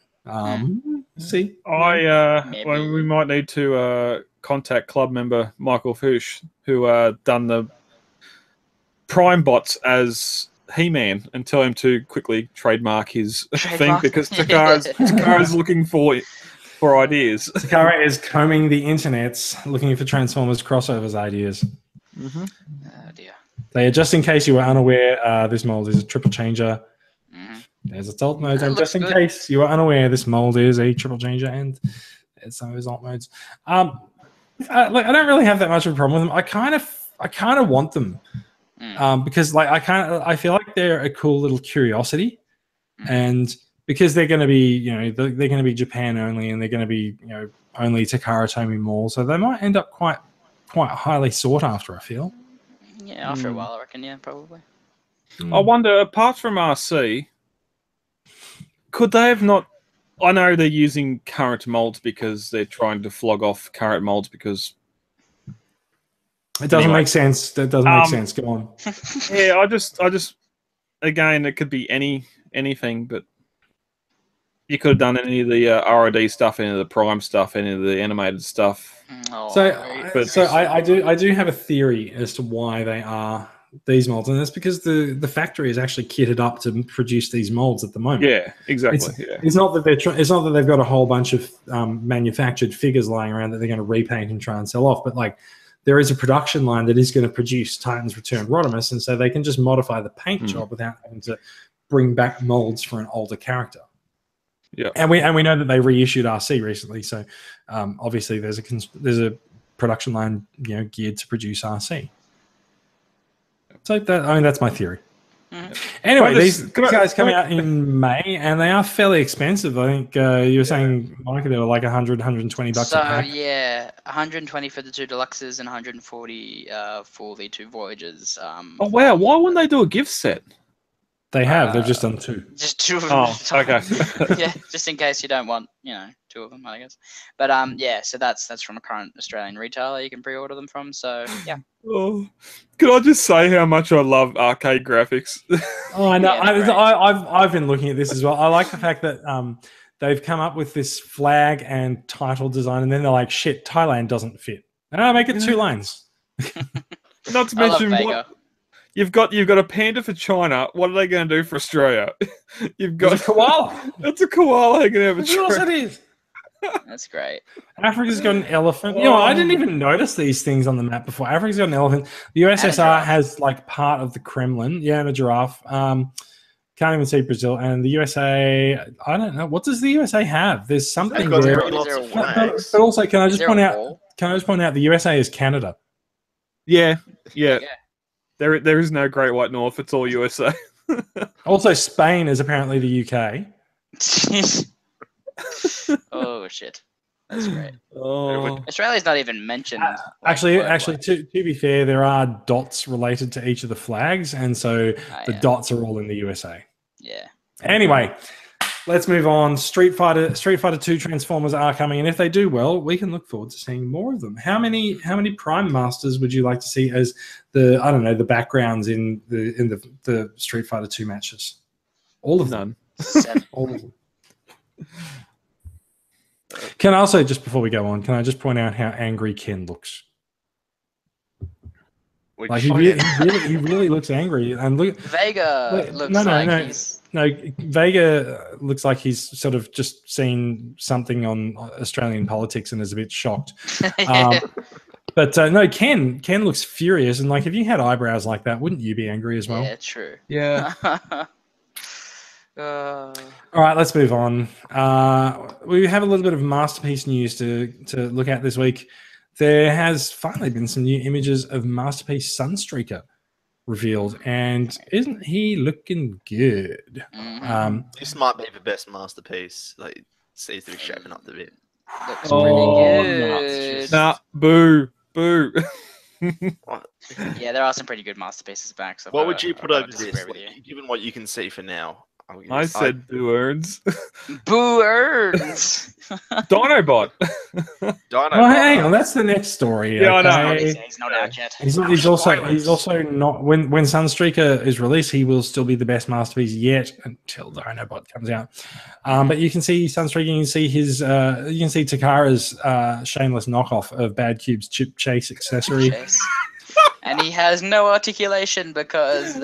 See, we might need to contact club member Michael Fuchs, who done the Prime bots as He-Man, and tell him to quickly trademark his thing, because Takara's looking for ideas. Takara is combing the internets looking for Transformers crossovers ideas. Oh dear. They are, just in case you were unaware, this mold is a triple changer. There's its alt modes, and just in case you are unaware, this mold is a triple changer, and there's some of his alt modes. I don't really have that much of a problem with them. I kind of want them because I feel like they're a cool little curiosity, and because they're going to be they're going to be Japan only, and they're going to be only Takara Tomy Mall, so they might end up quite highly sought after. I feel. Yeah, after a while, I reckon. Yeah, probably. I wonder, apart from RC, could they have not? I know they're using current molds because they're trying to flog off current molds because it doesn't make sense. That doesn't make sense. Go on. Yeah, I just again, it could be anything, but you could have done any of the ROD stuff, any of the Prime stuff, any of the animated stuff. I do have a theory as to why they are these molds, and that's because the factory is actually kitted up to produce these molds at the moment. Yeah, exactly. It's not that they've got a whole bunch of manufactured figures lying around that they're going to repaint and try and sell off, but like there is a production line that is going to produce Titans Return Rodimus, and so they can just modify the paint job without having to bring back molds for an older character. Yeah, and we know that they reissued RC recently, so obviously there's a production line geared to produce RC. So that's my theory. Mm-hmm. Anyway, these guys come out in May, and they are fairly expensive. I think you were saying, Monica, they were like $100, $120 so, a pack. yeah, 120 for the 2 deluxes and 140 for the 2 voyages. Oh wow! Why wouldn't they do a gift set? They have. They've just done 2. Just 2 of them. Oh, okay. Yeah, just in case you don't want, 2 of them, I guess. But yeah, so that's from a current Australian retailer you can pre-order them from. So yeah. Oh, can I just say how much I love arcade graphics? Oh, I know. Yeah, I've been looking at this as well. I like the fact that they've come up with this flag and title design, and then they're like, "Shit, Thailand doesn't fit." And I'll make it 2 lines. Not to mention what you've got a panda for China. What are they going to do for Australia? You've got a koala. That's a koala hanging out of a tree. Of course it is. That's great. Africa's got an elephant. I didn't even notice these things on the map before. Africa's got an elephant. The USSR has like part of the Kremlin. Yeah, and a giraffe. Can't even see Brazil. And the USA, I don't know. What does the USA have? There's something there. But also, can I just point out the USA is Canada. Yeah. There is no Great White North. It's all USA. Also, Spain is apparently the UK. Oh shit, that's great. Oh. Australia's not even mentioned. Actually, to be fair, there are dots related to each of the flags, and so the dots are all in the USA. Yeah. Anyway, let's move on. Street Fighter 2 Transformers are coming, and if they do well, we can look forward to seeing more of them. How many Prime Masters would you like to see as the backgrounds in the Street Fighter 2 matches? All of them. 7. All of them. Can I also, just before we go on, can I just point out how angry Ken looks? Like he really looks angry. And look, Vega looks he's... No, Vega looks like he's sort of just seen something on Australian politics and is a bit shocked. But no, Ken looks furious, and like if you had eyebrows like that, wouldn't you be angry as well? Yeah, true. Yeah. All right, let's move on. We have a little bit of Masterpiece news to look at this week. There has finally been some new images of Masterpiece Sunstreaker revealed, and isn't he looking good? This might be the best Masterpiece. Like, it seems to be shaping up a bit. Looks pretty good. Nah, boo. Yeah, there are some pretty good masterpieces back. So what would you put over this, given what you can see for now? I said Boo Earns. Boo Earns. Dinobot. Oh, hang on, that's the next story. Yeah, okay? I know. He's not out yet. He's also not. When Sunstreaker is released, he will still be the best masterpiece yet until Dinobot comes out. But you can see Sunstreaker. You can see his. You can see Takara's shameless knockoff of Bad Cube's chip chase accessory. And he has no articulation because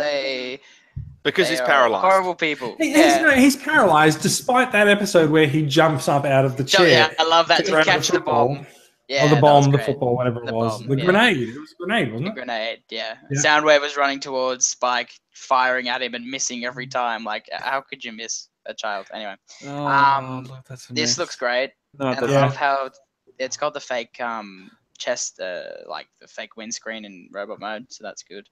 he's paralyzed. Horrible people. He's paralyzed despite that episode where he jumps up out of the chair. Yeah, I love that. To catch the bomb. Yeah, the bomb, the football, whatever it was. The grenade. It was a grenade, wasn't it? The grenade, yeah. Soundwave was running towards Spike, firing at him and missing every time. Like, how could you miss a child? Anyway. This looks great. I love how it's got the fake chest, like the fake windscreen in robot mode, so that's good.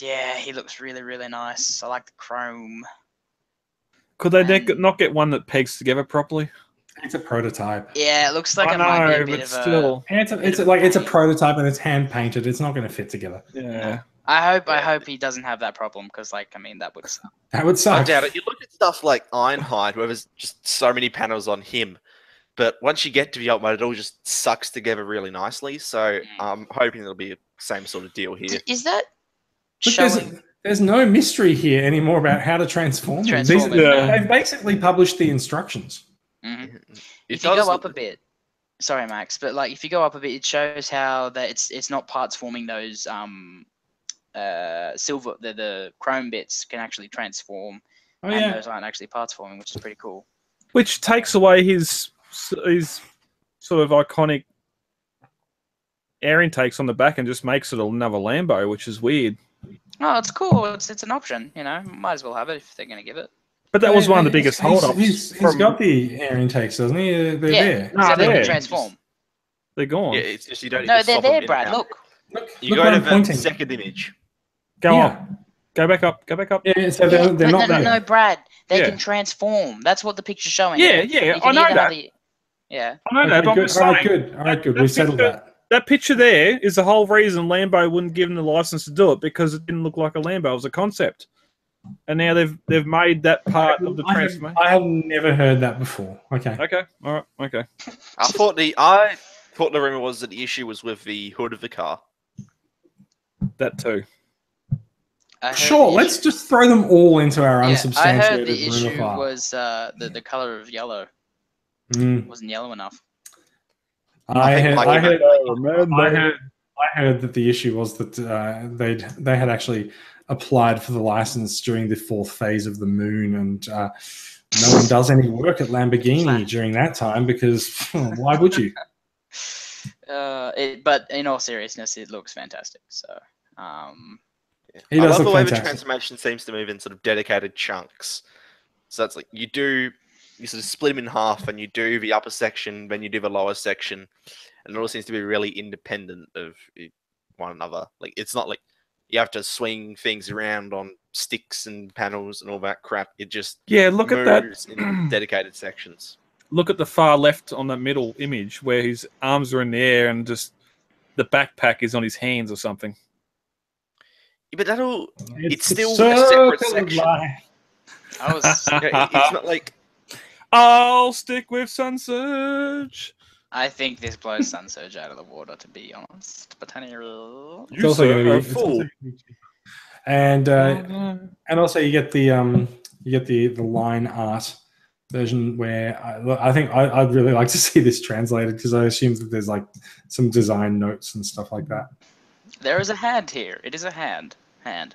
Yeah, he looks really, really nice. I like the chrome. Could they not get one that pegs together properly? It's a prototype. Yeah, it looks like it might be a bit of still. It's a prototype and it's hand painted. It's not going to fit together. Yeah. I hope he doesn't have that problem because, that would suck. That would suck. I doubt it. You look at stuff like Ironhide, where there's just so many panels on him, but once you get to the alt mode, it all just sucks together really nicely. So I'm hoping it'll be the same sort of deal here. Is that? There's no mystery here anymore about how to transform them. They've basically published the instructions. Mm-hmm. If you go up a bit, sorry Max, but if you go up a bit, it shows how that it's not parts forming those silver, the chrome bits can actually transform, and those aren't actually parts forming, which is pretty cool. Which takes away his sort of iconic air intakes on the back and just makes it another Lambo, which is weird. Oh, it's cool. It's an option, Might as well have it if they're going to give it. But that was one of the biggest hold-ups. He's got the air intakes, doesn't he? They're there. No, they can transform. They're gone. Yeah, it's just you don't. No, they're there, Brad. Look. You go to the second image. Go on. Go back up. Go back up. Yeah, so they're not there. No, Brad. They can transform. That's what the picture's showing. Yeah. I know that. Yeah. I know that, but I'm saying. All right, good. We've settled that. That picture there is the whole reason Lambo wouldn't give them the license to do it, because it didn't look like a Lambo. It was a concept. And now they've made that part of the transformation. I have never heard that before. Okay. All right. Okay. I thought the rumor was that the issue was with the hood of the car. That too. Sure, let's just throw them all into our unsubstantiated I heard the issue was the color of yellow. It wasn't yellow enough. I heard that the issue was that they had actually applied for the license during the 4th phase of the moon, and no one does any work at Lamborghini during that time because why would you? But in all seriousness, it looks fantastic. So, I love the way the transformation seems to move in sort of dedicated chunks. So that's like you sort of split them in half, and you do the upper section, then you do the lower section, and it all seems to be really independent of one another. Like it's not like you have to swing things around on sticks and panels and all that crap. It just look at that in dedicated sections. Look at the far left on that middle image where his arms are in the air and just the backpack is on his hands or something. Yeah, but it's still a separate section. It's not like I'll stick with Sunsurge. I think this blows Sunsurge out of the water, to be honest. But it's also going to be full. And also you get the line art version where I think I'd really like to see this translated, because I assume that there's like some design notes and stuff like that. There is a hand here. It is a hand. And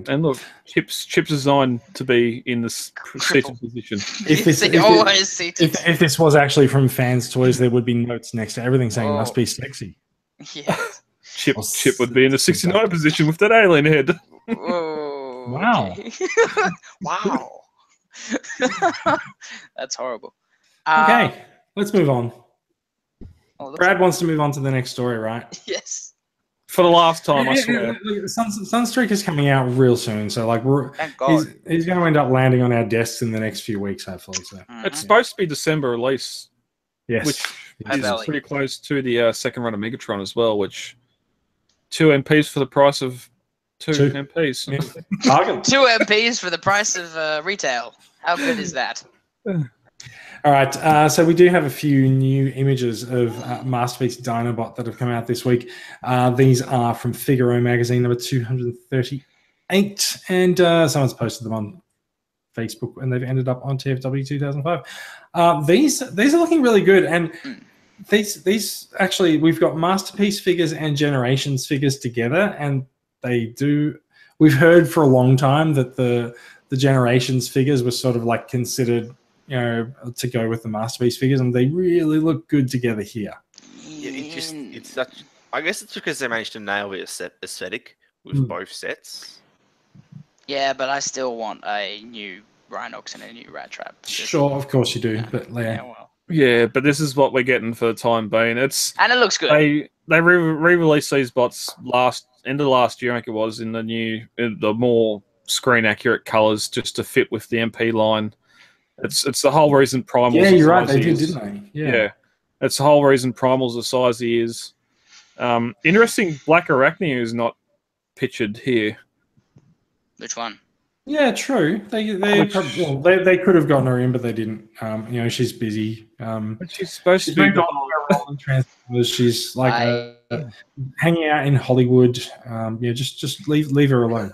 look, Chip's designed to be in this seated position. If this was actually from Fans Toys, there would be notes next to everything saying must be sexy. Yeah. Chip would be in the 69 position with that alien head. Whoa. Wow. Okay. Wow. That's horrible. Okay, let's move on. Brad Like... wants to move on to the next story, right? Yes. For the last time, I swear. Sunstreaker is coming out real soon, so like he's going to end up landing on our desks in the next few weeks, hopefully. So it's supposed to be December release, yes, which is pretty close to the second run of Megatron as well. Which 2 MPs for the price of 2 MPs. Yeah. Bargain. 2 MPs for the price of retail. How good is that? All right, so we do have a few new images of Masterpiece Dinobot that have come out this week. These are from Figaro magazine number 238, and someone's posted them on Facebook, and they've ended up on TFW 2005. These are looking really good, and these actually, we've got Masterpiece figures and Generations figures together, and they do. We've heard for a long time that the Generations figures were sort of like considered, to go with the Masterpiece figures, and they really look good together here. Yeah, it's such. I guess it's because they managed to nail the aesthetic with both sets. Yeah, but I still want a new Rhinox and a new Rat Trap. Sure, of course you do, but yeah, but this is what we're getting for the time being. And it looks good. They re-released these bots end of last year, I think it was, in the more screen accurate colours, just to fit with the MP line. It's the whole reason Primal's. Yeah, you're right. They did, didn't they? Yeah. It's the whole reason Primal's the size he is. Interesting, Black Arachnia is not pictured here. Which one? Yeah, true. They could have gotten her in, but they didn't. She's busy. But she's supposed to be. She's like hanging out in Hollywood. Just leave her alone.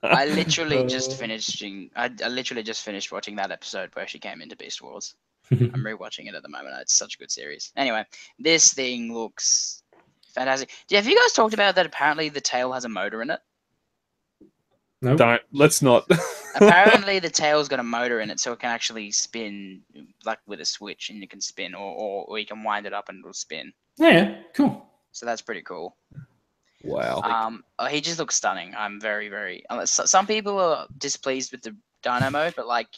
I literally just finished. I literally just finished watching that episode where she came into Beast Wars. I'm rewatching it at the moment. It's such a good series. Anyway, this thing looks fantastic. Have you guys talked about that? Apparently, the tail has a motor in it. No, don't. Let's not. Apparently, the tail's got a motor in it, so it can actually spin like with a switch, and you can spin, or you can wind it up and it'll spin. Yeah, cool. So that's pretty cool. Wow. He just looks stunning. I'm very, very. Some people are displeased with the Dino mode, but like,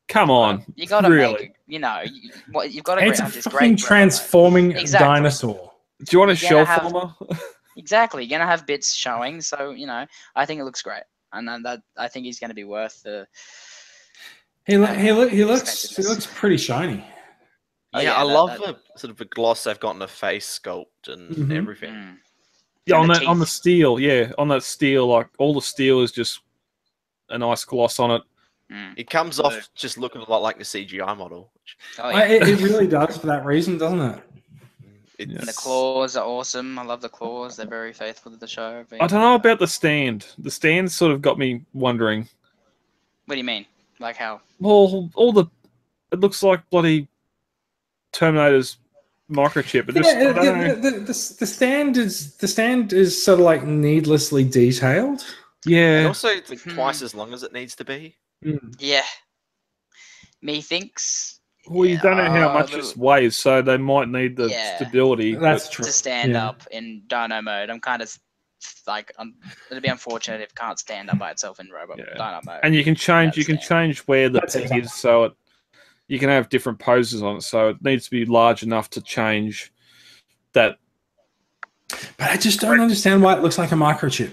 come on, you gotta really? make it. You know, you've got to. It's a fucking transforming dinosaur. Do you want a shell former? Exactly, you're gonna have bits showing, so you know, I think it looks great, and then that I think he's gonna be worth the. He looks pretty shiny. Yeah, I love the sort of the gloss they've got in the face sculpt and everything. Mm. Yeah, on the steel, on that steel, like all the steel is just a nice gloss on it. It comes off just looking a lot like the CGI model. It really does for that reason, doesn't it? And the claws are awesome. I love the claws. They're very faithful to the show. I don't know about the stand. The stand sort of got me wondering. What do you mean? Like how? Well, it looks like bloody Terminator's microchip. The stand is sort of like needlessly detailed. Yeah. And also, it's like twice as long as it needs to be. Yeah. Methinks. Well, you don't know how much it weighs, so they might need the stability. That's true. To stand up in Dino mode, I'm kind of like, it'd be unfortunate if it can't stand up by itself in Dino mode. And you can change where the peg is, so you can have different poses on it. So it needs to be large enough to change that. But I just don't understand why it looks like a microchip.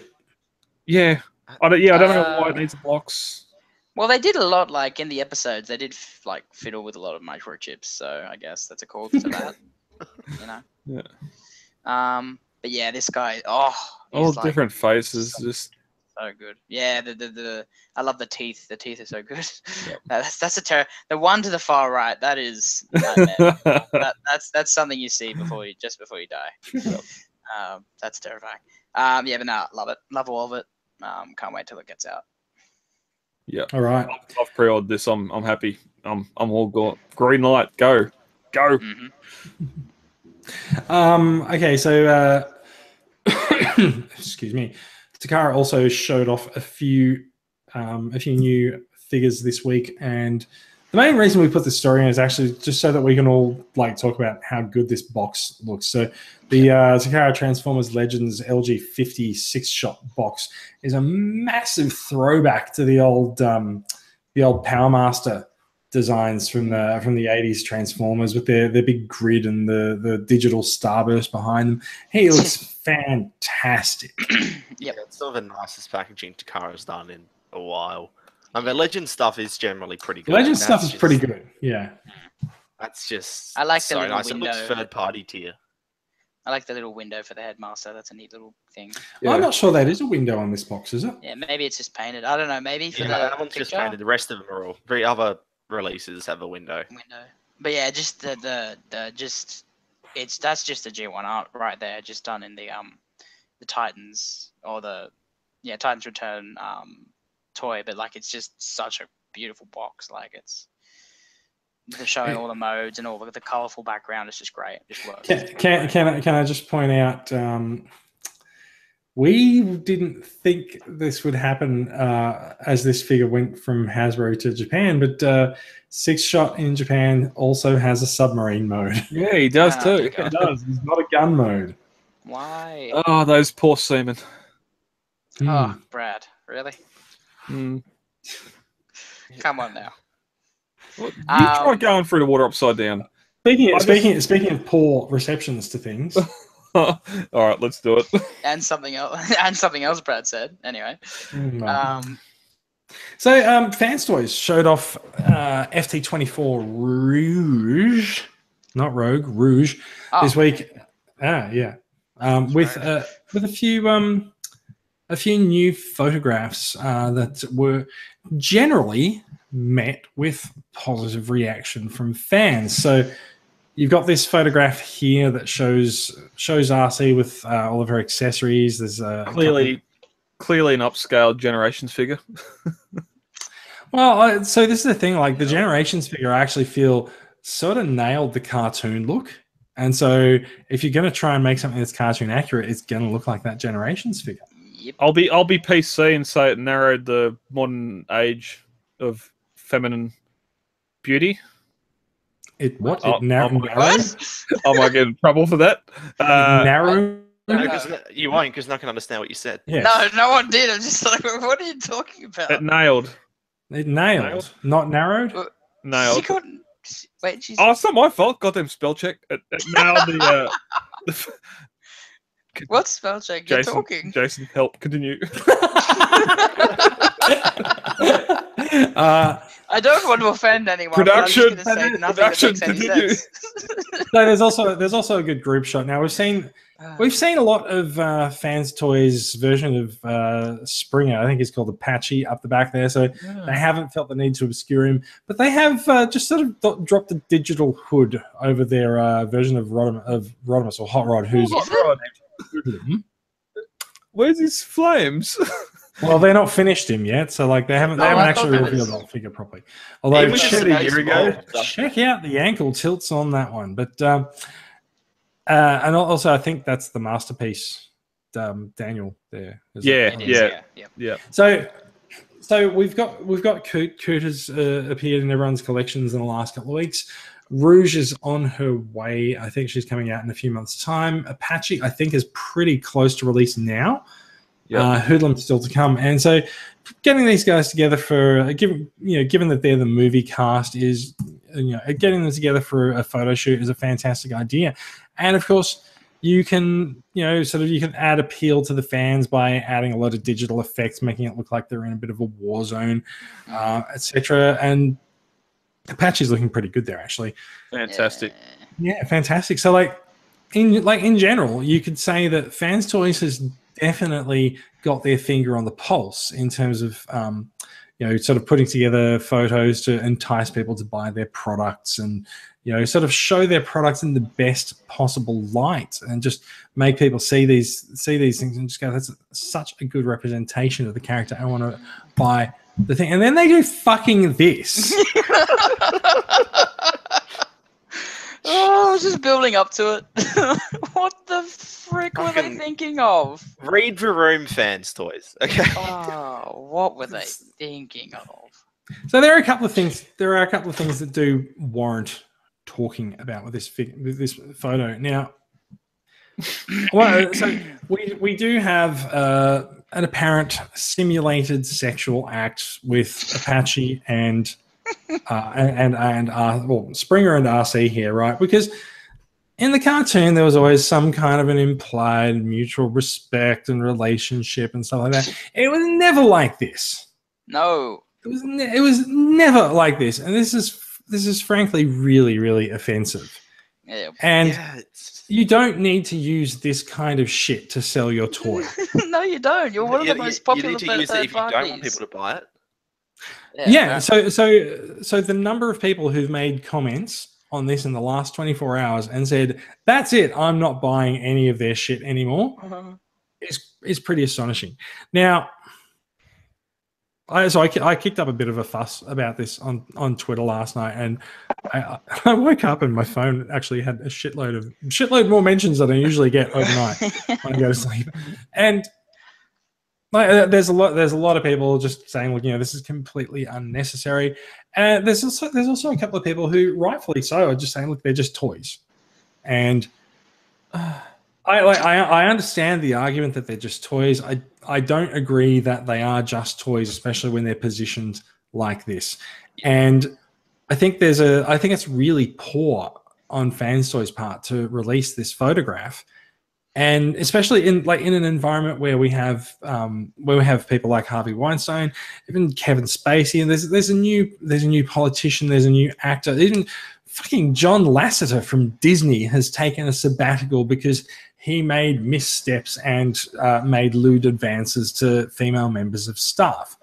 Yeah, I don't know why it needs blocks. Well, they did a lot, like in the episodes. They did like fiddle with a lot of microchips, so I guess that's a call to that. You know. Yeah. But yeah, this guy. All different faces, just so good. Yeah, I love the teeth. The teeth are so good. Yep. That's a terror. The one to the far right, that is that's something you see before you die. Yep. That's terrifying. Yeah, but no, love it. Love all of it. Can't wait till it gets out. Yeah. All right. I've pre-ordered this. I'm happy. I'm all good. Green light. Go. Mm-hmm. Okay, so excuse me. Takara also showed off a few new figures this week, and the main reason we put this story in is actually just so that we can all like talk about how good this box looks. So the Takara Transformers Legends LG50 6-shot box is a massive throwback to the old Power Master designs from the 80s Transformers with their big grid and the digital starburst behind them. He looks fantastic. Yeah, it's sort of the nicest packaging Takara's done in a while. I mean, Legend stuff is generally pretty good. Legend stuff is pretty good, yeah. That's just I like the little nice. window. It looks third-party tier. I like the little window for the headmaster. That's a neat little thing. Yeah. I'm not sure that is a window on this box, is it? Yeah, maybe it's just painted. I don't know. Maybe for that one's just painted. The rest of them are all. The other releases have a window. But yeah, just that's just a G1 art right there, just done in the Titans or Titans Return toy, but like it's just such a beautiful box. Like they're showing all the modes and all the colorful background. It's just great. It just works. Can I just point out? We didn't think this would happen as this figure went from Hasbro to Japan, but 6-shot in Japan also has a submarine mode. Yeah, he does too. It does. It's not a gun mode. Why? Oh, those poor seamen. Oh, Brad, really? Mm. Come on now. Well, you try going through the water upside down. Speaking of poor receptions to things. All right, let's do it. And something else. Brad said. Anyway. So, Fans Toys showed off FT24 Rouge, not Rogue, Rouge, this week. With a few new photographs that were generally met with positive reaction from fans. So you've got this photograph here that shows RC with all of her accessories. There's clearly an upscaled Generations figure. Well, so this is the thing. Like the Generations figure, I actually feel sort of nailed the cartoon look. And so if you're going to try and make something that's cartoon accurate, it's going to look like that Generations figure. Yep. I'll be PC and say it narrowed the modern age of feminine beauty. It what? I might get in trouble for that. Narrow? You won't, because no one can understand what you said. Yes. No one did. I'm just like, what are you talking about? It nailed. Nailed. Not narrowed? Nailed. Wait, she's... Oh, it's not my fault. Goddamn spell check. It nailed the... What spell check? You're talking. Jason, help. Continue. I don't want to offend anyone. Production. But I'm just say nothing that makes any sense. So there's also a good group shot. Now we've seen a lot of Fans Toys version of Springer. I think he's called Apache up the back there. So they haven't felt the need to obscure him, but they have just sort of dropped a digital hood over their version of Rodimus or Hot Rod, who's where's his flames? Well, they're not finished him yet, so like they haven't actually revealed that figure properly. Although check out the ankle tilts on that one, but and also I think that's the masterpiece, Daniel there. Yeah. So we've got Coot has appeared in everyone's collections in the last couple of weeks. Rouge is on her way. I think she's coming out in a few months' time. Apache, I think, is pretty close to release now. Hoodlum's still to come, and so getting these guys together for given that they're the movie cast is getting them together for a photo shoot is a fantastic idea, and of course you can you can add appeal to the fans by adding a lot of digital effects, making it look like they're in a bit of a war zone, etc. And Apache's looking pretty good there, actually. Fantastic. Yeah, fantastic. So in general, you could say that Fans Toys has definitely got their finger on the pulse in terms of sort of putting together photos to entice people to buy their products and sort of show their products in the best possible light and just make people see these things and just go, that's such a good representation of the character. I want to buy the thing. And then they do fucking this. Oh, I was just building up to it. What the frick were they thinking of? Read the room, Fans Toys. Okay. Oh, what were they thinking of? So there are a couple of things. There are a couple of things that do warrant talking about with this photo. Now, so we do have an apparent simulated sexual act with Apache and Springer and RC here, right? Because in the cartoon there was always some kind of an implied mutual respect and relationship and stuff like that. It was never like this. No, it was never like this, and this is frankly really, really offensive. Yeah. And you don't need to use this kind of shit to sell your toy. No, you don't. You're one of the most popular. You need to use it if you don't want people to buy it. Yeah. So the number of people who've made comments on this in the last 24 hours and said, "That's it, I'm not buying any of their shit anymore," is pretty astonishing. Now, I kicked up a bit of a fuss about this on Twitter last night, and I woke up and my phone actually had a shitload more mentions than I usually get overnight when I go to sleep. And there's a lot of people just saying, well, this is completely unnecessary. And there's also a couple of people who, rightfully so, are just saying, look, they're just toys. And I understand the argument that they're just toys. I don't agree that they are just toys, especially when they're positioned like this. And I think it's really poor on Fans Toys' part to release this photograph, and especially in an environment where we have people like Harvey Weinstein, even Kevin Spacey, and there's a new politician, there's a new actor, even fucking John Lasseter from Disney has taken a sabbatical because he made missteps and made lewd advances to female members of staff.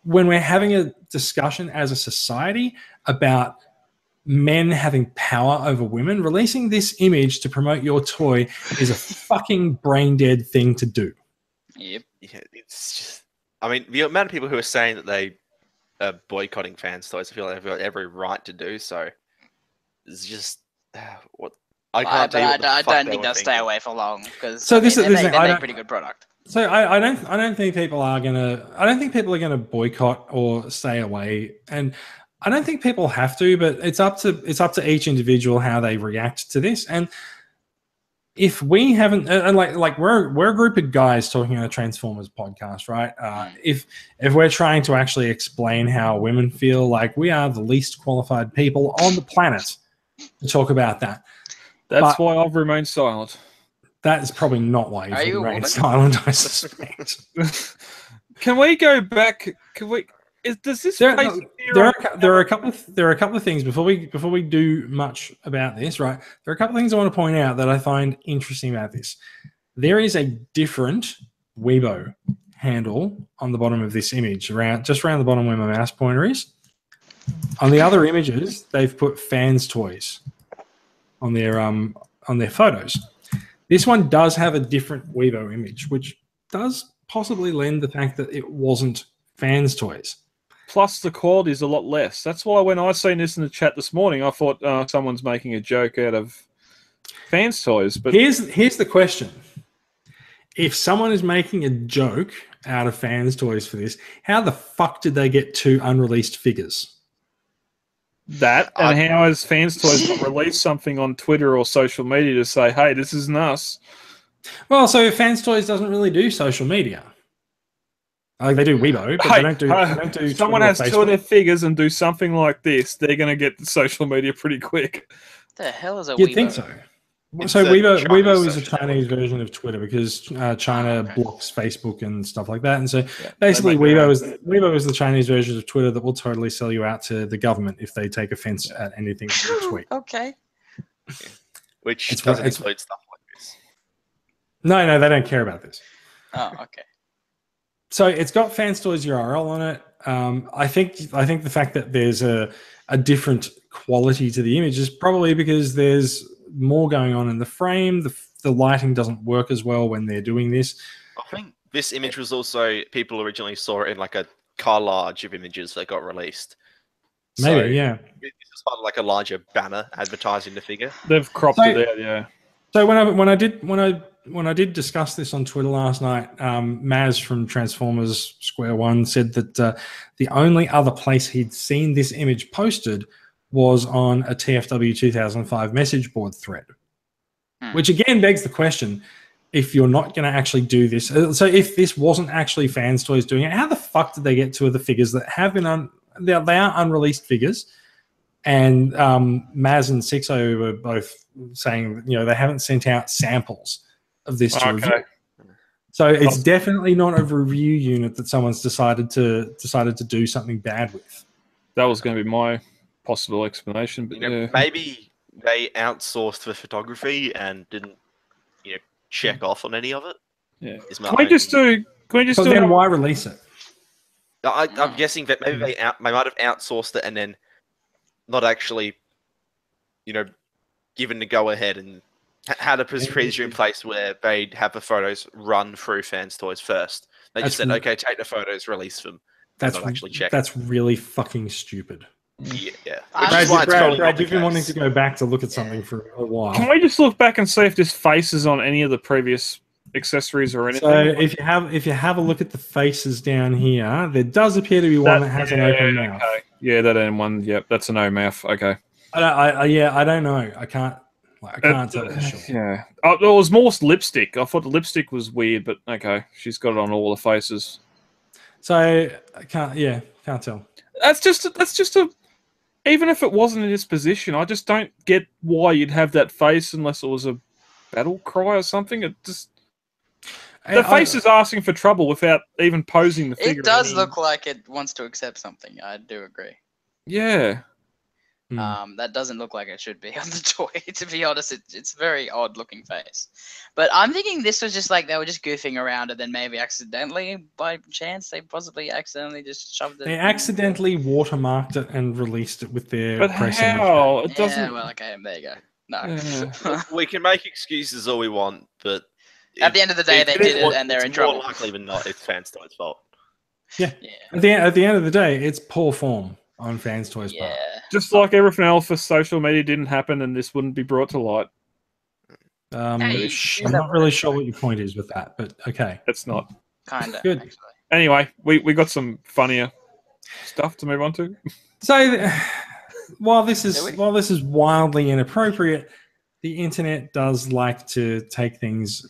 When we're having a discussion as a society about men having power over women, releasing this image to promote your toy is a fucking brain dead thing to do. Yep. Yeah, it's just, I mean, the amount of people who are saying that they are boycotting Fans Toys, I feel like they've got every right to do so. It's just what I can't. I don't think they'll stay away for long because they make a pretty good product. So I don't think people are gonna boycott or stay away, and I don't think people have to. But it's up to each individual how they react to this. And if we haven't, like we're a group of guys talking on a Transformers podcast, right? If we're trying to actually explain how women feel, like we are the least qualified people on the planet to talk about that. That's why I've remained silent. That is probably not why you've remained silent, I suspect. Can we go back? Can we? Does this there are a couple of things before we do much about this, right? There are a couple of things I want to point out that I find interesting about this. There is a different Weibo handle on the bottom of this image, just around the bottom where my mouse pointer is. On the other images, they've put fans toys on their photos. This one does have a different Weibo image, which does possibly lend the fact that it wasn't fans toys. Plus, the quality is a lot less. That's why when I seen this in the chat this morning, I thought someone's making a joke out of fans toys. But here's the question: if someone is making a joke out of fans toys for this, how the fuck did they get 2 unreleased figures? That and how has fans toys not released something on Twitter or social media to say, "Hey, this isn't us"? Well, so fans toys doesn't really do social media. Like they do Weibo, but they don't do. Someone has 2 of their figures and do something like this, they're going to get the social media pretty quick. What the hell is a Weibo? You'd think so. So Weibo is a Chinese version of Twitter because China blocks Facebook and stuff like that. And so basically Weibo is the Chinese version of Twitter that will totally sell you out to the government if they take offense at anything you tweet. Okay. Which doesn't include stuff like this. No, they don't care about this. Oh, okay. So it's got Fans Toys URL on it. I think the fact that there's a different quality to the image is probably because there's more going on in the frame. The lighting doesn't work as well when they're doing this. I think this image was also, people originally saw it in like a collage of images that got released. Maybe, yeah. This is part of like a larger banner advertising the figure. They've cropped it out, yeah. So when I did discuss this on Twitter last night, Maz from Transformers Square One said that the only other place he'd seen this image posted was on a TFW 2005 message board thread, which again begs the question: if you're not going to actually do this, so if this wasn't actually Fans Toys doing it, how the fuck did they get 2 of the figures that have been they are unreleased figures? And Maz and Sixo were both saying, they haven't sent out samples of this to review. So it's definitely not a review unit that someone's decided to do something bad with. That was going to be my possible explanation, but maybe they outsourced the photography and didn't, check off on any of it. Yeah. Can we just do? Then why release it? I'm guessing that maybe they might have outsourced it and then not actually, given the go ahead and had a procedure in place where they'd have the photos run through Fans Toys first. They just said, okay, take the photos, release them. That's not actually check. That's really fucking stupid. Yeah. Brad, you've been wanting to go back to look at something for a while. Can we just look back and see if this face is on any of the previous accessories or anything? So if you have a look at the faces down here, there does appear to be one that has an open mouth. Okay. Yeah, that and one. Yep, that's a no mouth. Okay. I don't know. I can't tell for sure. Yeah. It was more lipstick. I thought the lipstick was weird, but okay, she's got it on all the faces. So I can't tell. That's just a. Even if it wasn't in this position, I just don't get why you'd have that face unless it was a battle cry or something. It just. The face is asking for trouble without even posing the figure. It does look like it wants to accept something. I do agree. Yeah. That doesn't look like it should be on the toy. To be honest, it's a very odd looking face. But I'm thinking this was just like they were just goofing around and then maybe accidentally, by chance, they possibly accidentally just shoved it. They accidentally watermarked it and released it with their press. But how? It doesn't. Yeah, well, okay, there you go. No. Yeah. We can make excuses all we want, but at the end of the day, they did it, and they're in trouble. More likely than not, it's Fans Toys' fault. Yeah. At the end of the day, it's poor form on Fans Toys' part. Just like everything else, if social media didn't happen, and this wouldn't be brought to light. I'm not really sure what your point is with that, but okay. It's not. Kind of. Good. Actually. Anyway, we got some funnier stuff to move on to. So, while this is wildly inappropriate, the internet does like to take things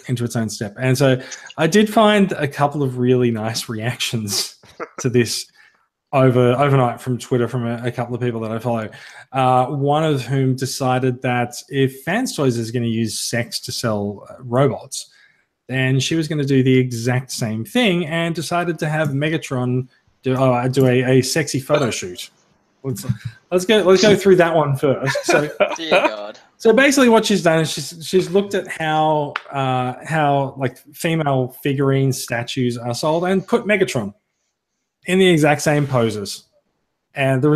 into its own step. And so I did find a couple of really nice reactions to this overnight from Twitter from a couple of people that I follow. One of whom decided that if Fans Toys is going to use sex to sell robots, then she was going to do the exact same thing and decided to have Megatron do a sexy photo shoot. Let's go through that one first. So, dear God. So basically, what she's done is she's looked at how like female figurine statues are sold and put Megatron in the exact same poses, and the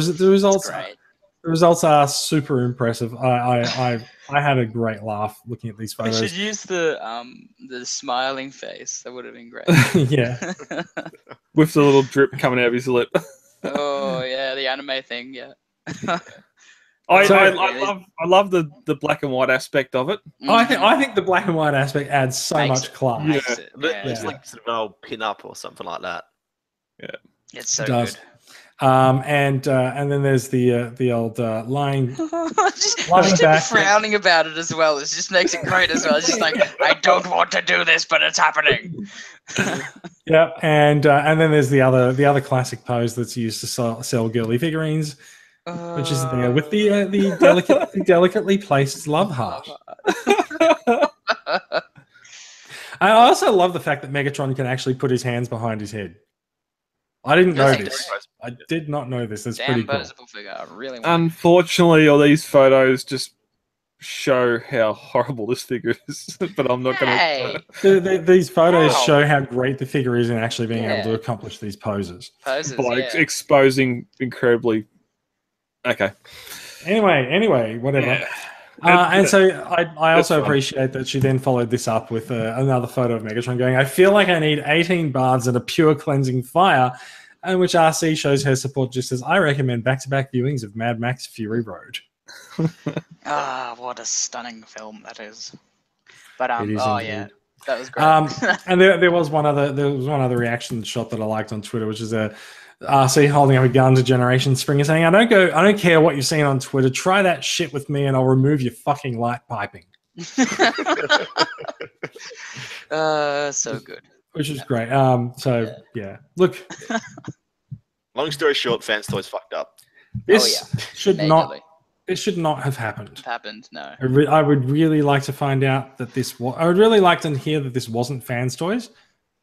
results are super impressive. I had a great laugh looking at these photos. We should use the smiling face. That would have been great. Yeah, with the little drip coming out of his lip. Oh yeah, the anime thing. Yeah. I love the black and white aspect of it. I think the black and white aspect adds so much class. It's like sort of an old pin up or something like that. Yeah, it's so good. And then there's the old line. Just frowning about it as well. It just makes it great as well. It's just like, I don't want to do this, but it's happening. Yeah, and then there's the other classic pose that's used to sell girly figurines, which is there with the delicately placed love heart. I also love the fact that Megatron can actually put his hands behind his head. I didn't know this. I did not know this. That's pretty cool. Figure. I really Unfortunately, all these photos just show how horrible this figure is. But I'm not going to. These photos show how great the figure is in actually being able to accomplish these poses. Exposing incredibly. Okay. Anyway, whatever. Yeah. And so I also appreciate that she then followed this up with another photo of Megatron going, I feel like I need 18 baths and a pure cleansing fire, in which RC shows her support just as I recommend back-to-back viewings of Mad Max Fury Road. What a stunning film that is. But yeah, that was great. And there was one other reaction shot that I liked on Twitter, which is RC holding up a gun to Generation Springer saying, I don't care what you've seen on Twitter. Try that shit with me and I'll remove your fucking light piping. So good. Which is great. Yeah. Look. Long story short, Fans Toys fucked up. This should not have happened. No. I would really like to find out that I would really like to hear that this wasn't Fans Toys.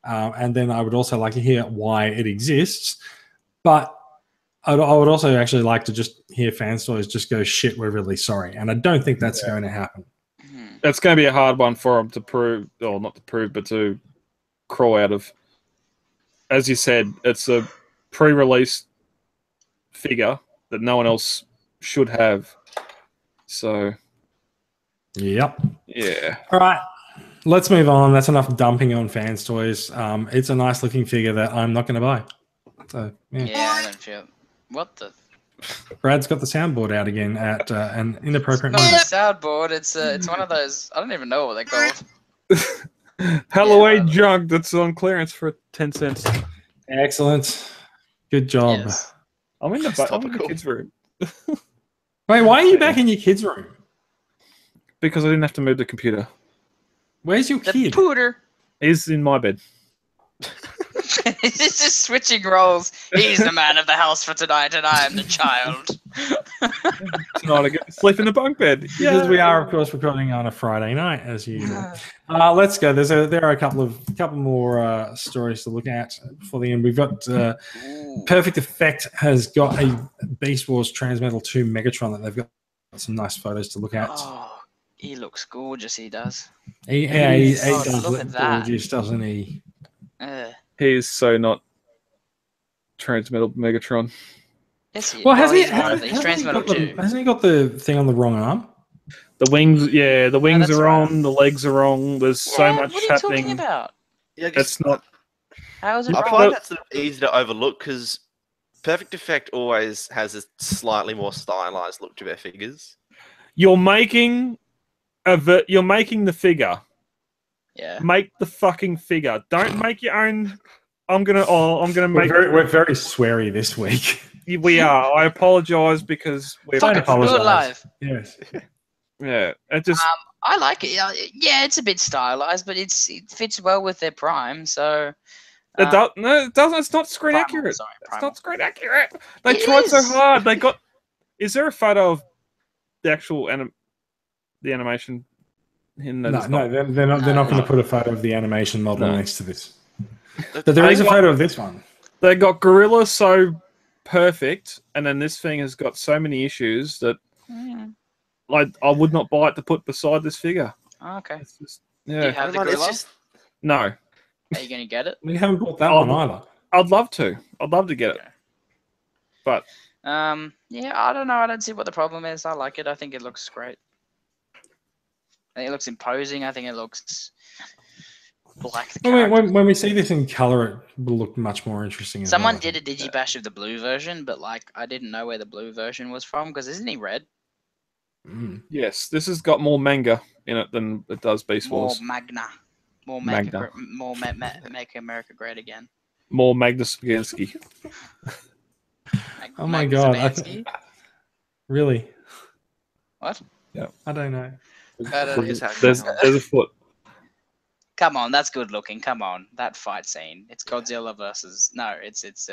And then I would also like to hear why it exists. But I would also actually like to just hear Fans Toys just go, shit, we're really sorry. And I don't think that's going to happen. It's going to be a hard one for them to prove, or not to prove, but to crawl out of. As you said, it's a pre-release figure that no one else should have. So, yep. Yeah. All right. Let's move on. That's enough dumping on Fans Toys. It's a nice looking figure that I'm not going to buy. So, I don't feel. What the? Brad's got the soundboard out again at an inappropriate moment. It's not a soundboard. It's one of those. I don't even know what they're called. Halloween junk that's on clearance for 10 cents. Excellent. Good job. Yes. I'm in the kids' room. Wait, why are you back in your kids' room? Because I didn't have to move the computer. Where's your kid? Pooter. He's in my bed. He's just switching roles. He's the man of the house for tonight, and I am the child. Tonight I get to sleep in the bunk bed. Because we are, of course, recording on a Friday night, as usual. Let's go. There are a couple more stories to look at before the end. We've got Perfect Effect has got a Beast Wars Transmetal 2 Megatron that they've got some nice photos to look at. Oh, he looks gorgeous. He does. He does look gorgeous, doesn't he? He is so not Transmetal Megatron. Yes, he, well, he's Transmetal too. Hasn't he got the thing on the wrong arm? The wings, the wings are wrong. The legs are wrong. There's so much happening. What are you talking about? Yeah, it's not. How is it wrong? I find that sort of easy to overlook because Perfect Effect always has a slightly more stylized look to their figures. You're making the figure. Yeah. Make the fucking figure. Don't make your own. I'm gonna make. We're very sweary this week. We are. I apologise because we're do it live. Yes. Yeah, it just. I like it. Yeah, it's a bit stylized, but it fits well with their Prime. So. It doesn't. It's not screen accurate. Sorry, it's not screen accurate. They tried so hard. They got. Is there a photo of the actual the animation? No, they're not going to put a photo of the animation model next to this. But there is a photo of this one. They got Gorilla so perfect, and then this thing has got so many issues that I would not buy it to put beside this figure. Oh, okay. It's just, Do you have the Gorilla? No. Are you going to get it? We haven't bought that one either. I'd love to. I'd love to get it. But yeah, I don't know. I don't see what the problem is. I like it. I think it looks great. I think it looks imposing. I think it looks like the character. When we see this in color, it will look much more interesting. Someone did a digibash of the blue version, but like I didn't know where the blue version was from because isn't he red? Yes, this has got more manga in it than it does Beast Wars. More Magna. More make America great again. More Magna Spaghetti. Oh my god! Really? What? Yeah, I don't know. There's a foot. Come on, that's good looking. Come on, that fight scene. It's Godzilla versus it's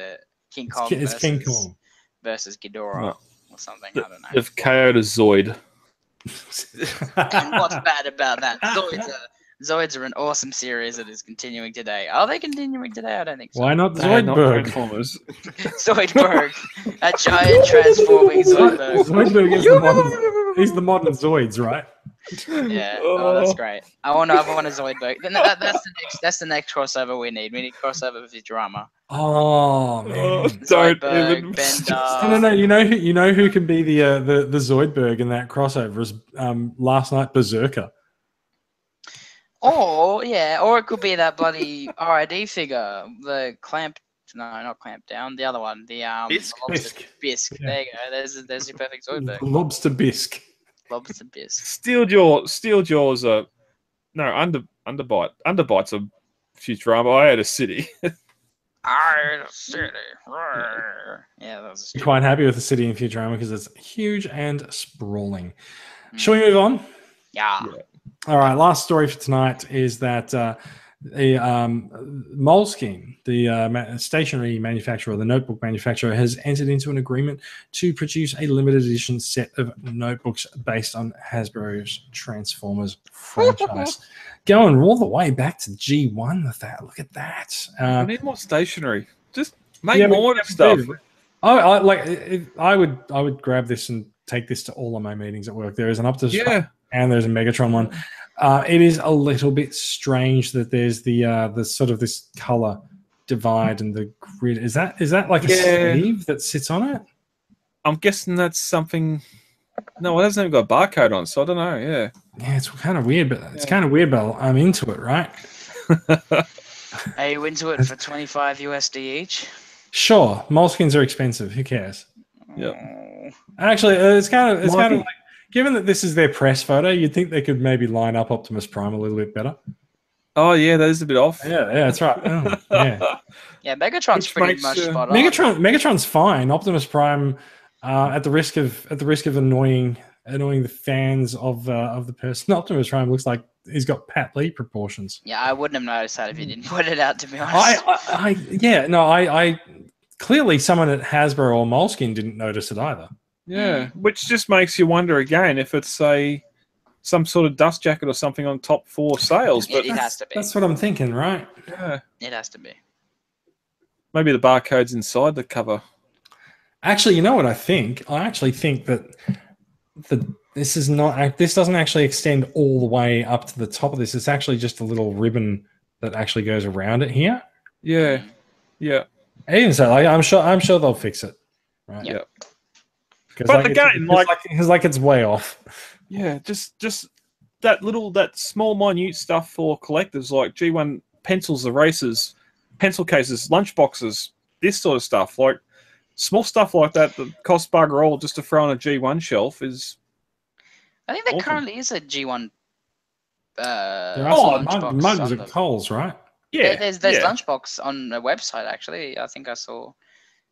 King Kong. It's King Kong versus Ghidorah or something. I don't know. They've KO'd a Zoid. And what's bad about that? Zoids are an awesome series that is continuing today. Are they continuing today? I don't think so. Why not Zoidberg? Zoidberg. A giant transforming Zoidberg. Zoidberg is the modern Zoids, right? Yeah. Oh, that's great. I want a Zoidberg. That's the next crossover we need. We need crossover with Futurama. Oh man. Zoidberg, Bender. No. You know who can be the Zoidberg in that crossover is last night Berserker. Or it could be that bloody RID figure, the not clamp down, the other one, the Bisque. Yeah. There you go. There's your perfect Zoidberg. Lobster Bisque. Lobster Bisque. Steel Jaws are Underbite. Underbite's a Futurama. I had a city. Yeah, that was I'm quite happy with the city in Futurama because it's huge and sprawling. Shall we move on? Yeah. All right, last story for tonight is that the Moleskine, the stationery manufacturer, the notebook manufacturer, has entered into an agreement to produce a limited edition set of notebooks based on Hasbro's Transformers franchise. Going all the way back to G1 with that. Look at that. We need more stationery. Just make more stuff. I would grab this and take this to all of my meetings at work. There is an Optimus and there's a Megatron one. It is a little bit strange that there's the sort of this color divide and the grid. Is that like a sleeve that sits on it? I'm guessing that's something. No, it hasn't even got a barcode on, so I don't know. Yeah, it's kind of weird, but I'm into it, right? Are you into it for 25 USD each? Sure, Moleskines are expensive. Who cares? Yeah. Actually, it's kind of like, given that this is their press photo, you'd think they could maybe line up Optimus Prime a little bit better. Oh yeah, that is a bit off. Yeah, that's right. Yeah, Megatron's pretty much spot on. Megatron's fine. Optimus Prime, at the risk of annoying the fans of the person, Optimus Prime looks like he's got Pat Lee proportions. Yeah, I wouldn't have noticed that if you didn't put it out. To be honest, I clearly someone at Hasbro or Moleskine didn't notice it either. Yeah, which just makes you wonder again if it's some sort of dust jacket or something on top for sales. But it has to be. That's what I'm thinking, right? Yeah, it has to be. Maybe the barcode's inside the cover. Actually, you know what I think? I actually think that this doesn't actually extend all the way up to the top of this. It's actually just a little ribbon that actually goes around it here. Yeah, yeah. Even so, I'm sure they'll fix it. Right? Yeah. But again, it's way off. Yeah, just that small minute stuff for collectors like G1 pencils, erasers, pencil cases, lunch boxes, this sort of stuff. Like small stuff like that costs bugger all just to throw on a G1 shelf is. I think there currently is a G1. There are mugs at Coles, right? Yeah, there's Lunchbox on a website actually. I think I saw.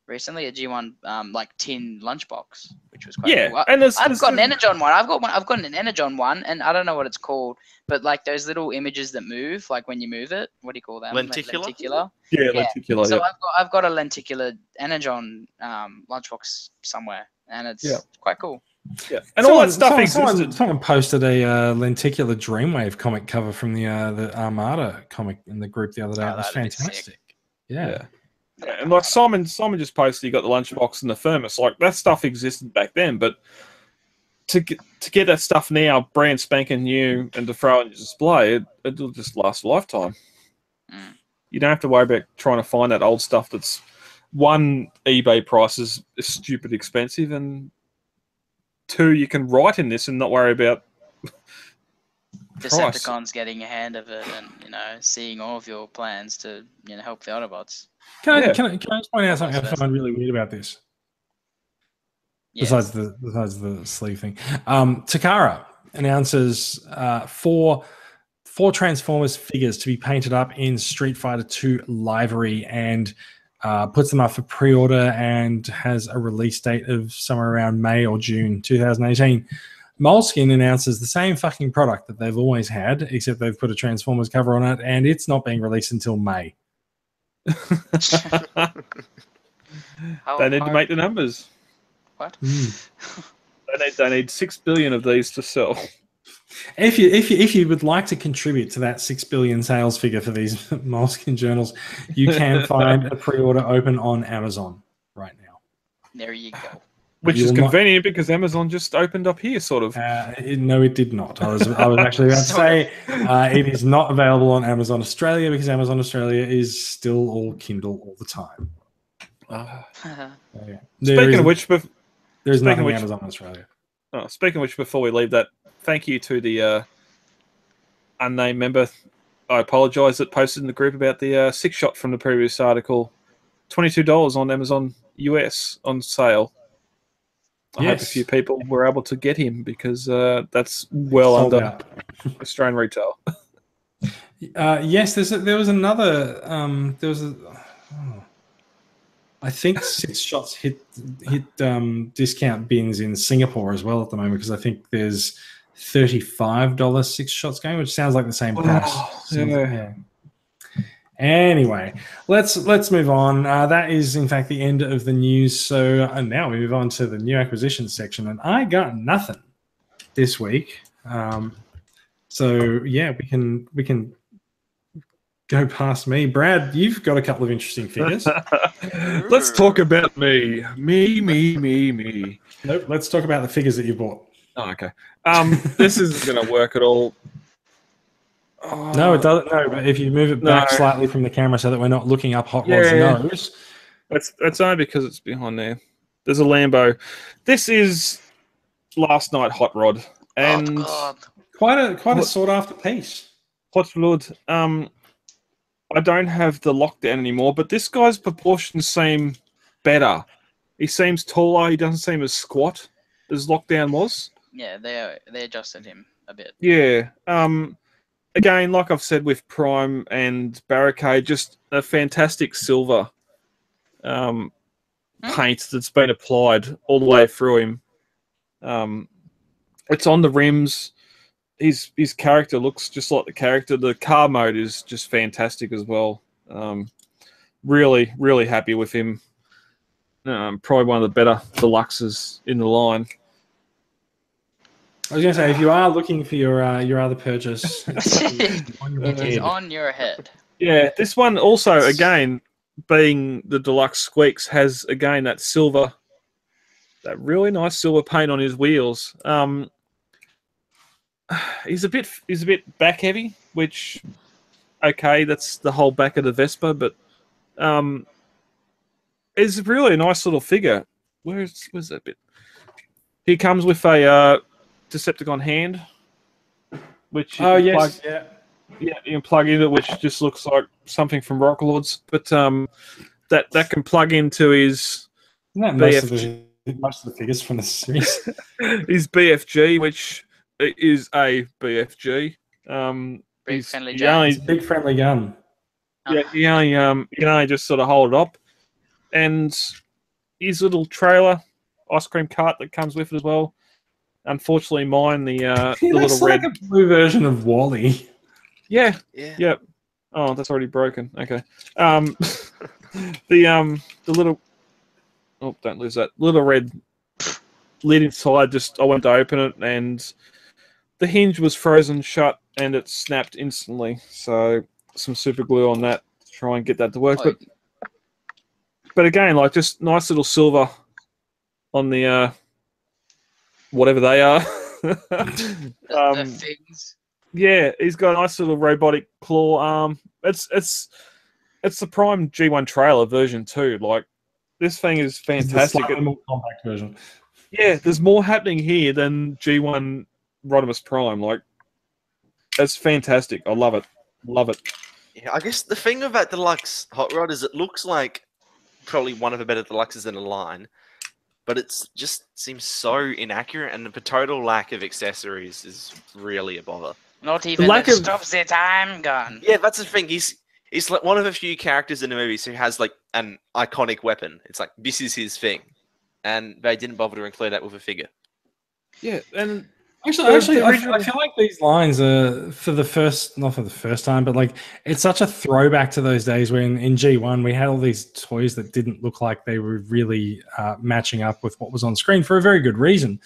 recently, a G1 like tin lunchbox, which was quite cool. And I've got an Energon one. I've got an Energon one, and I don't know what it's called, but like those little images that move, like when you move it. What do you call them? Lenticular. Yeah, lenticular. So I've got a lenticular Energon lunchbox somewhere, and it's quite cool. Yeah, and all that stuff existed. Someone posted a lenticular Dreamwave comic cover from the Armada comic in the group the other day. It was fantastic. Yeah, and like Simon just posted, he got the lunchbox and the thermos. Like that stuff existed back then, but to get that stuff now, brand spanking new, and to throw it in your display, it'll just last a lifetime. You don't have to worry about trying to find that old stuff. That's one, eBay price is stupid expensive, and two, you can write in this and not worry about Decepticons getting a hand of it, and seeing all of your plans to help the Autobots. Can I just point out something I find really weird about this? Yes. Besides the sleeve thing, Takara announces four Transformers figures to be painted up in Street Fighter 2 livery, and puts them up for pre-order and has a release date of somewhere around May or June 2018. Moleskine announces the same fucking product that they've always had, except they've put a Transformers cover on it, and it's not being released until May. They need to make the numbers. What? They need 6 billion of these to sell. If you would like to contribute to that 6 billion sales figure for these Moleskine journals, you can find a pre-order open on Amazon right now. There you go. Which is convenient because Amazon just opened up here, sort of. No, it did not. I was actually about to say it is not available on Amazon Australia because Amazon Australia is still all Kindle all the time. Speaking of which, there's nothing Amazon Australia. Oh, speaking of which, before we leave that, thank you to the unnamed member. I apologise that posted in the group about the 6-shot from the previous article. $22 on Amazon US on sale. I hope a few people were able to get him because that's well Sold under out. Australian retail. Yes, there was another. I think 6 shots hit discount bins in Singapore as well at the moment because I think there's $35 6 shots going, which sounds like the same price. Yeah. Anyway, let's move on. That is, in fact, the end of the news. So now we move on to the new acquisitions section, and I got nothing this week. So yeah, we can go past me. Brad, you've got a couple of interesting figures. Let's talk about me. Me. Nope. Let's talk about the figures that you bought. Oh, okay. This isn't going to work at all. Oh, no, it doesn't. No, but if you move it back slightly from the camera so that we're not looking up Hot Rod's nose. That's only because it's behind there. There's a Lambo. This is last night Hot Rod. And quite a sought after piece. Hot Rod. I don't have the lockdown anymore, but this guy's proportions seem better. He seems taller. He doesn't seem as squat as Lockdown was. Yeah, they adjusted him a bit. Yeah. Again, like I've said with Prime and Barricade, just a fantastic silver paint that's been applied all the way through him. It's on the rims. His character looks just like the character. The car mode is just fantastic as well. Really, really happy with him. Probably one of the better deluxes in the line. I was going to say, if you are looking for your other purchase, it is on your head. Yeah, this one also, again, being the deluxe squeaks, has again that really nice silver paint on his wheels. He's a bit back heavy, which that's the whole back of the Vespa, but it's really a nice little figure. Where's that bit? He comes with a Decepticon hand, which you can plug into, which just looks like something from Rock Lords, but that can plug into his BFG. Most of the figures from the series. His BFG, which is a BFG. Big friendly big friendly gun. Yeah, you can only just sort of hold it up, and his little trailer, ice cream cart that comes with it as well. Unfortunately, mine the little red, like a blue version of Wally. Yeah. Oh, that's already broken. Okay. The little, oh, don't lose that little red lid inside. I went to open it and the hinge was frozen shut and it snapped instantly. So some super glue on that to try and get that to work. But again, like just nice little silver on the whatever they are. The things. Yeah, he's got a nice little robotic claw arm. It's the prime G1 trailer version 2. Like this thing is fantastic. It's the more compact version. Yeah, there's more happening here than G1 Rodimus Prime. Like it's fantastic. I love it. Love it. Yeah, I guess the thing about Deluxe Hot Rod is it looks like probably one of the better Deluxes in the line, but it's just seems so inaccurate, and the total lack of accessories is really a bother. Not even the stop the time gun. Yeah, that's the thing. He's like one of a few characters in the movies who has like an iconic weapon. It's like this is his thing, and they didn't bother to include that with a figure. Yeah, and actually, I feel like these lines are not for the first time, but like it's such a throwback to those days when in G1 we had all these toys that didn't look like they were really matching up with what was on screen for a very good reason.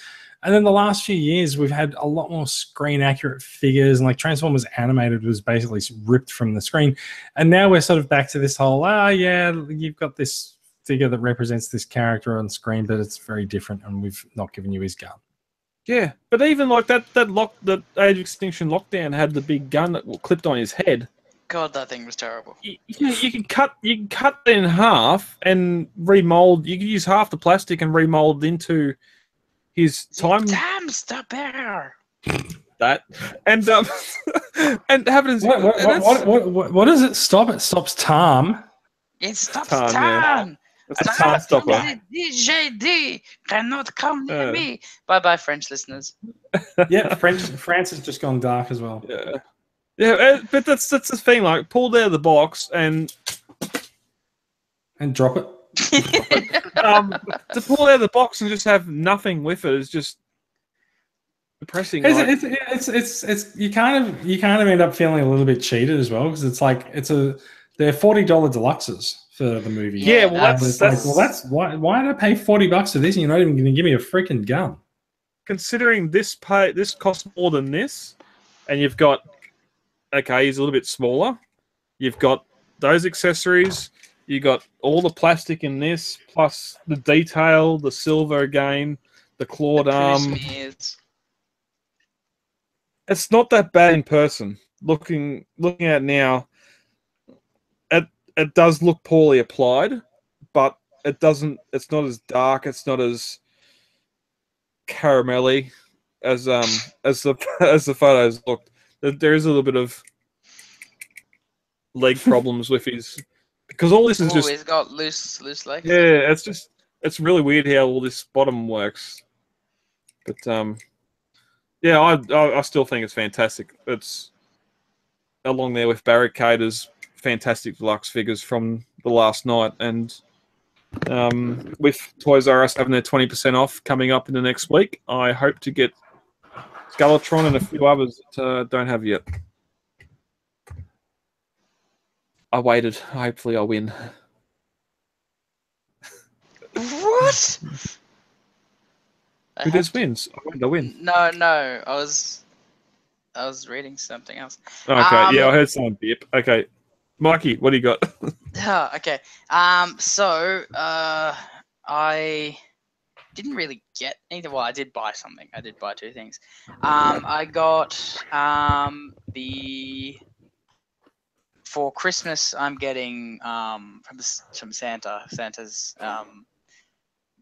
And then the last few years, we've had a lot more screen accurate figures, and like Transformers Animated was basically ripped from the screen. And now we're sort of back to this whole, yeah, you've got this figure that represents this character on screen, but it's very different, and we've not given you his gun. Yeah, but even like that Age of Extinction Lockdown had the big gun that clipped on his head. God, that thing was terrible. You can cut it in half and remold. You can use half the plastic and remold into his time stopper. That and and have it as what does it stop? It stops time. It stops time. Yeah. It's a time stopper. DJD cannot come near me. Bye, French listeners. Yeah, France has just gone dark as well. Yeah, but that's the thing. Like, pull it out of the box and drop it. To pull it out of the box and just have nothing with it is just depressing. It's you kind of end up feeling a little bit cheated as well, because it's like they're $40 deluxes for the movie. Yeah, well, that's why did I pay $40 for this and you're not even going to give me a freaking gun? Considering this costs more than this, and you've got he's a little bit smaller. You've got those accessories. You got all the plastic in this, plus the detail, the silver again, the clawed arm. It's not that bad in person. Looking at it now, it does look poorly applied, but it doesn't. It's not as dark. It's not as caramelly as the photos looked. There is a little bit of leg problems with his, because all this is just. He's got loose legs. Yeah, it's really weird how all this bottom works, but yeah, I still think it's fantastic. It's along there with Barricader's fantastic deluxe figures from the last night, and with Toys R Us having their 20% off coming up in the next week, I hope to get Skeletron and a few others that don't have yet. I waited. Hopefully I'll win. What? Who just wins? I win. No. I was reading something else. Okay, yeah, I heard someone beep. Okay. Mikey, what do you got? Okay. So I didn't really get anything. Well, I did buy something. I did buy two things. I got for Christmas. I'm getting from Santa. Santa's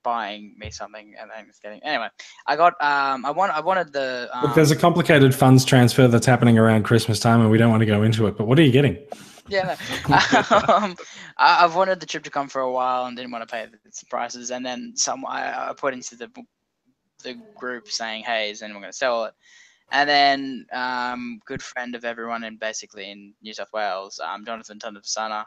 buying me something, and then it's getting. Anyway, I got. I wanted the. Look, there's a complicated funds transfer that's happening around Christmas time, and we don't want to go into it. But what are you getting? Yeah, no. I've wanted the trip to come for a while and didn't want to pay the prices. And then I put into the group saying, "Hey, is anyone going to sell it?" And then good friend of everyone in New South Wales, Jonathan Tundafasana,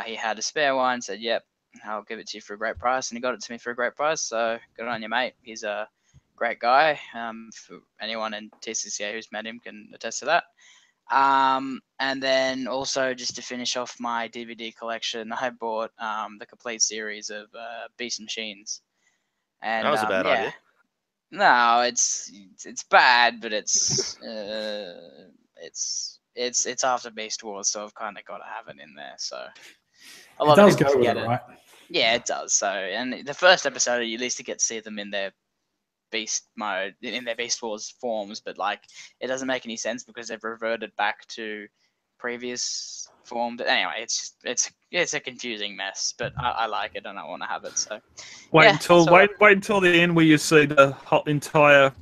he had a spare one. Said, "Yep, I'll give it to you for a great price. And he got it to me for a great price. So good on you, mate. He's a great guy. For anyone in TCCA who's met him can attest to that. And then also just to finish off my DVD collection, I bought the complete series of Beast Machines. And that was a bad idea. No, it's bad, but it's after Beast Wars, so I've kind of got to have it in there. So a lot of people get it, right? Yeah, it does. So, and the first episode, you at least get to see them in their Beast mode, in their Beast Wars forms, but like it doesn't make any sense because they've reverted back to previous form. But anyway, it's a confusing mess, but I like it and I want to have it. So wait until the end where you see the whole entire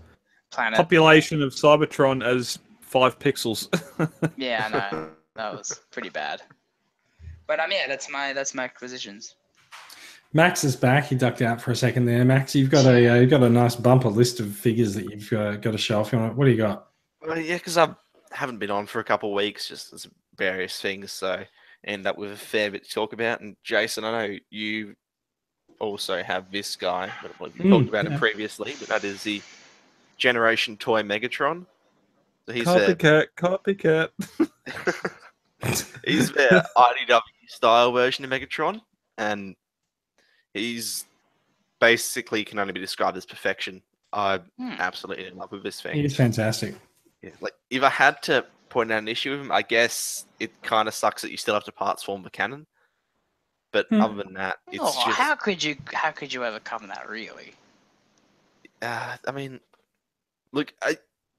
planet population of Cybertron as 5 pixels. Yeah, I know. That was pretty bad. But yeah, that's my acquisitions. Max is back. He ducked out for a second there. Max, you've got a nice bumper list of figures that you've got to show off. What do you got? Well, yeah, because I haven't been on for a couple of weeks, just various things, so I end up with a fair bit to talk about. And Jason, I know you also have this guy, but we've talked about it previously, but that is the Generation Toy Megatron. So he's copycat. He's the IDW style version of Megatron, and he's basically can only be described as perfection. I'm absolutely in love with this thing. He's fantastic. Yeah, like if I had to point out an issue with him, I guess it kind of sucks that you still have to parts form the cannon. But other than that, it's just how could you overcome that, really? I mean, look,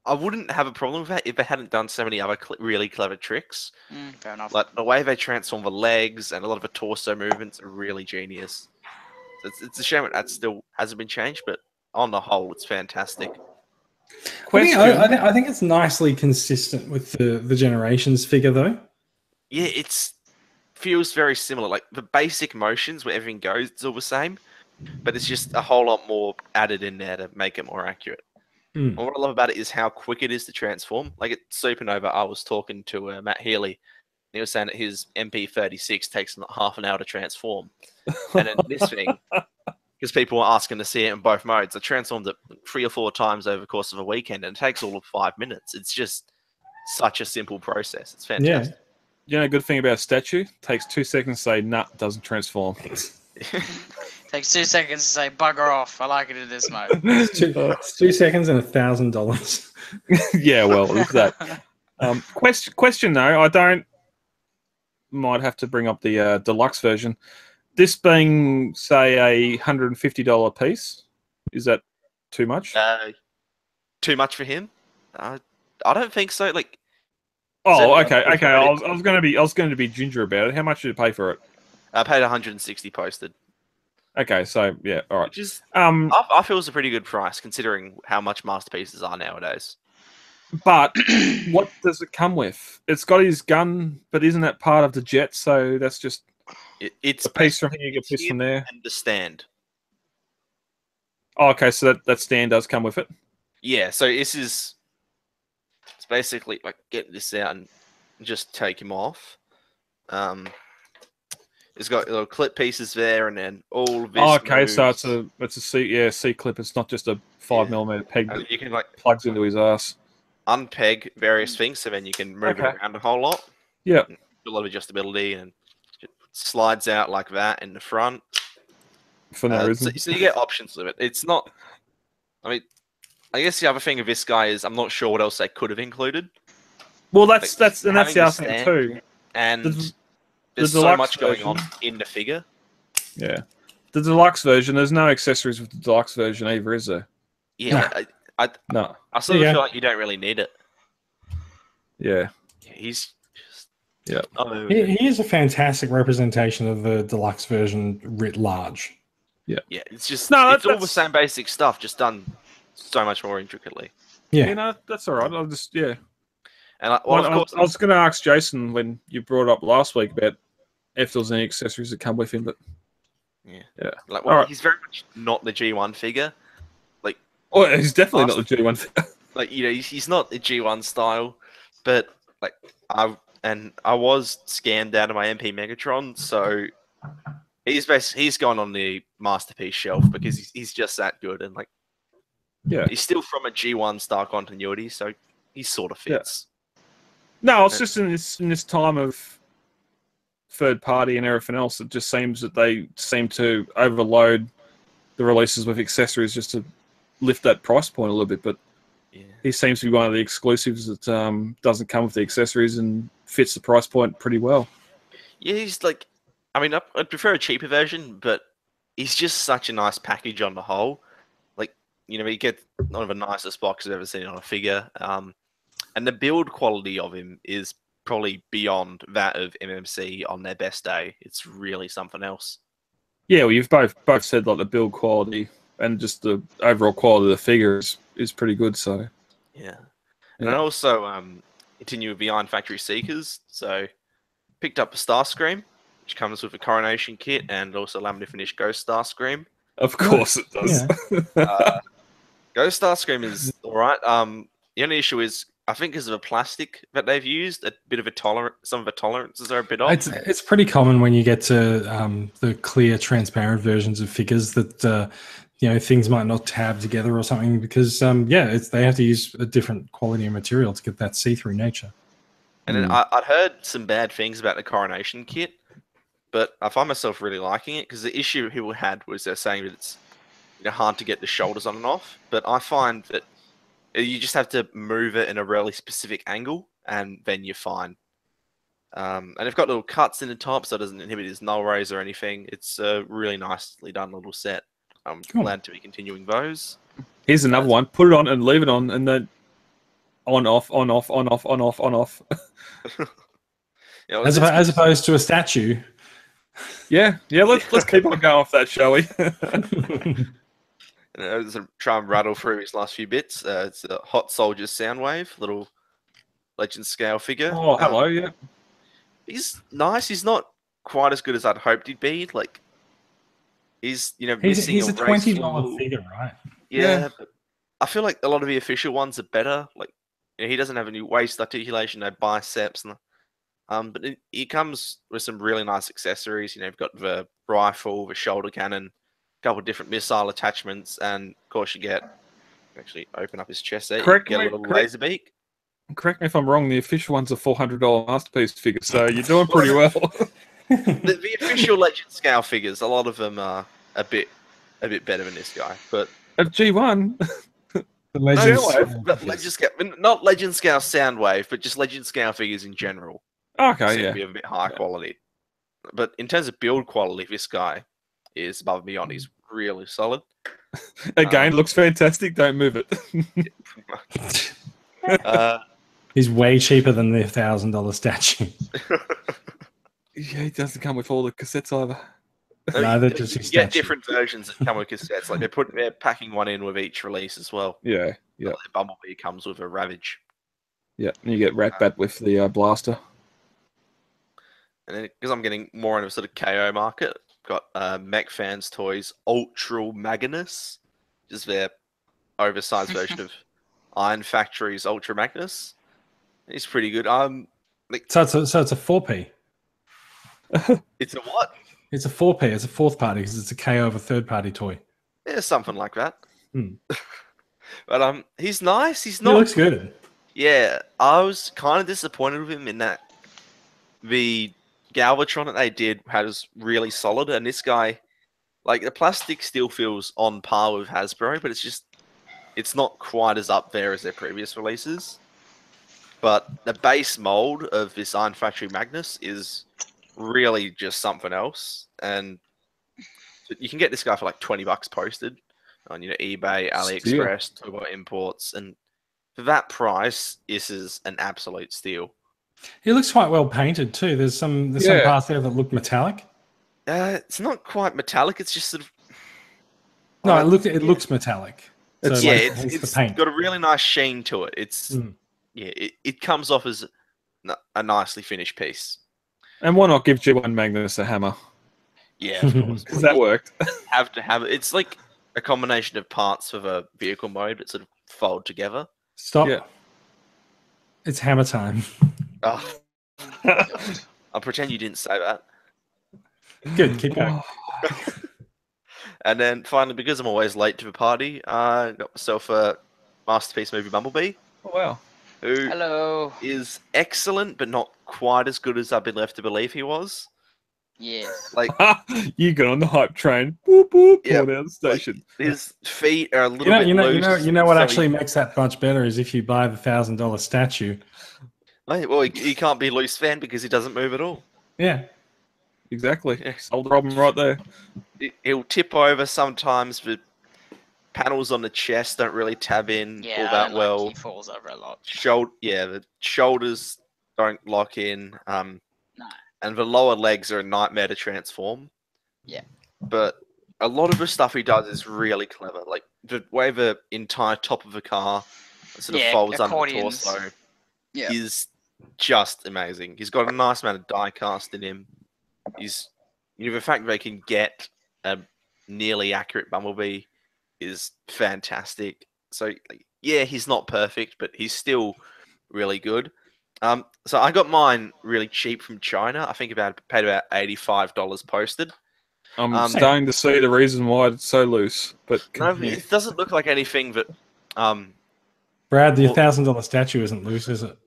I wouldn't have a problem with that if they hadn't done so many other really clever tricks. Fair enough. Like the way they transform the legs and a lot of the torso movements are really genius. It's a shame that still hasn't been changed, but on the whole, it's fantastic. I think it's nicely consistent with the Generations figure, though. Yeah, feels very similar. Like the basic motions where everything goes, it's all the same, but it's just a whole lot more added in there to make it more accurate. And what I love about it is how quick it is to transform. Like at Supernova, I was talking to Matt Healy, and he was saying that his MP36 takes half an hour to transform. And then this thing, because people were asking to see it in both modes, I transformed it 3 or 4 times over the course of a weekend, and it takes all of 5 minutes. It's just such a simple process. It's fantastic. Yeah. You know, a good thing about a statue? It takes 2 seconds to say, nah, doesn't transform. Takes 2 seconds to say, bugger off. I like it in this mode. It's 2 seconds and $1,000. Yeah, well, it's that. Question though, might have to bring up the deluxe version. This being, say, a $150 piece, is that too much? Too much for him? I don't think so. Like, okay. I was going to be ginger about it. How much did you pay for it? I paid $160 posted. Okay, so yeah, all right. Which is, I feel it's a pretty good price considering how much masterpieces are nowadays. But what does it come with? It's got his gun, but isn't that part of the jet? So that's just it's a piece from here, you get a piece from there. And the stand. Oh, okay, so that stand does come with it. Yeah, so it's basically like get this out and just take him off. It's got little clip pieces there, and then all this. Oh, okay, moves. so it's a C clip. It's not just a 5mm peg that you can like plugs into his ass. Unpeg various things, so then you can move it around a whole lot. Yeah, a lot of adjustability, and it slides out like that in the front. For no reason. So you get options with it. It's not. I mean, I guess the other thing of this guy is I'm not sure what else they could have included. Well, that's the other thing too. And there's so much going on in the figure. Yeah. The deluxe version, there's no accessories with the deluxe version either, is there? Yeah. No. I sort of feel like you don't really need it. Yeah. He's just... Yeah. He is a fantastic representation of the deluxe version writ large. Yeah. Yeah, it's just... it's all the same basic stuff, just done so much more intricately. Yeah. You know, that's all right. I'll just... Yeah. And of course, I was going to ask Jason when you brought it up last week about if there was any accessories that come with him, but yeah. Like, he's very much not the G1 figure. Like, he's definitely not the G1 figure. Like, you know, he's not the G1 style, but like I was scammed out of my MP Megatron, so He's gone on the masterpiece shelf because he's just that good, and like, he's still from a G1 Star continuity, so he sort of fits. No, it's just in this time of third party and everything else, it just seems that they seem to overload the releases with accessories just to lift that price point a little bit. But he seems to be one of the exclusives that doesn't come with the accessories and fits the price point pretty well. Yeah, he's like, I mean, I'd prefer a cheaper version, but he's just such a nice package on the whole. Like, you know, you get one of the nicest boxes I've ever seen on a figure. And the build quality of him is probably beyond that of MMC on their best day. It's really something else. Yeah, well, you've both said like the build quality and just the overall quality of the figure is pretty good. So yeah, and I also continue with the Iron Factory Seekers. So picked up a Starscream, which comes with a Coronation kit and also laminate finish Ghost Starscream. Of course it does. Yeah. Ghost Starscream is all right. The only issue is, I think because of the plastic that they've used, a bit of some of the tolerances are a bit off. It's pretty common when you get to the clear, transparent versions of figures that things might not tab together or something because they have to use a different quality of material to get that see-through nature. And then I'd heard some bad things about the Coronation kit, but I find myself really liking it because the issue people had was they're saying that it's hard to get the shoulders on and off. But I find that you just have to move it in a really specific angle, and then you're fine. And they've got little cuts in the top, so it doesn't inhibit his null rays or anything. It's a really nicely done little set. I'm glad to be continuing those. Here's another one. Put it on and leave it on, and then on, off, on, off, on, off, on, off, on, off. As opposed to a statue. Yeah. Let's keep on going off that, shall we? Try and rattle through his last few bits. It's a Hot Soldier Soundwave, little Legend scale figure. Oh, hello, yeah. He's nice. He's not quite as good as I'd hoped he'd be. Like, he's missing he's a $20 figure, right? Yeah. But I feel like a lot of the official ones are better. Like, he doesn't have any waist articulation, no biceps, but he comes with some really nice accessories. You've got the rifle, the shoulder cannon, couple of different missile attachments, and of course you get actually open up his chest there. You get a little laser beak. Correct me if I'm wrong. The official one's a $400 masterpiece figure, so you're doing pretty well. the official Legend scale figures, a lot of them are a bit better than this guy, but at G1, the Legend scale, not Legend scale Soundwave, but just Legend scale figures in general. Okay, seem to be a bit high quality, but in terms of build quality, this guy is above and beyond. He's really solid. Again, looks fantastic. Don't move it. He's way cheaper than the $1,000 statue. Yeah, he doesn't come with all the cassettes either. No, they're just you get different versions that come with cassettes. Like they're packing one in with each release as well. Yeah. Like Bumblebee comes with a Ravage. Yeah, and you get Ratbat with the blaster. And then because I'm getting more in a sort of KO market, got Mech Fans Toys Ultra Magnus, just their oversized version of Iron Factory's Ultra Magnus. He's pretty good. So it's a 4P. It's a what? It's a 4P. It's a fourth party because it's a KO of a third party toy. Yeah, something like that. But he's nice. He looks good. Yeah, I was kind of disappointed with him in that the Galvatron that they did was really solid, and this guy, like, the plastic still feels on par with Hasbro, but it's not quite as up there as their previous releases. But the base mold of this Iron Factory Magnus is really just something else, and you can get this guy for like $20 posted on eBay, AliExpress, Turbo Imports, and for that price, this is an absolute steal. He looks quite well painted too. There's some parts there that look metallic. It's not quite metallic. It's just sort of. No, it looks metallic. It's got a really nice sheen to it. It's it comes off as a nicely finished piece. And why not give G1 Magnus a hammer? Yeah, of course. Because that worked. Have to have it. It's like a combination of parts for the vehicle mode, but sort of fold together. Stop. Yeah. It's hammer time. Oh. I'll pretend you didn't say that. Good, keep going. And then finally, because I'm always late to the party, I got myself a masterpiece movie Bumblebee. Oh, wow. Who is excellent, but not quite as good as I've been left to believe he was. Yes. Like you got on the hype train. Boop boop. Yeah, down the station. Like, his feet are a little bit loose. You know what actually makes that much better is if you buy the $1,000 statue. Well, he can't be loose fan because he doesn't move at all. Yeah. Exactly. Yeah. Solved the problem right there. He'll tip over sometimes, but panels on the chest don't really tab in all that well. He falls over a lot. The shoulders don't lock in. No. And the lower legs are a nightmare to transform. Yeah. But a lot of the stuff he does is really clever. Like the way the entire top of the car sort of folds under the torso is just amazing. He's got a nice amount of die cast in him. The fact they can get a nearly accurate Bumblebee is fantastic. So yeah, he's not perfect, but he's still really good. So I got mine really cheap from China. I think paid about $85 posted. I'm starting to see the reason why it's so loose. But no, it doesn't look like anything that. Brad, the $1,000 statue isn't loose, is it?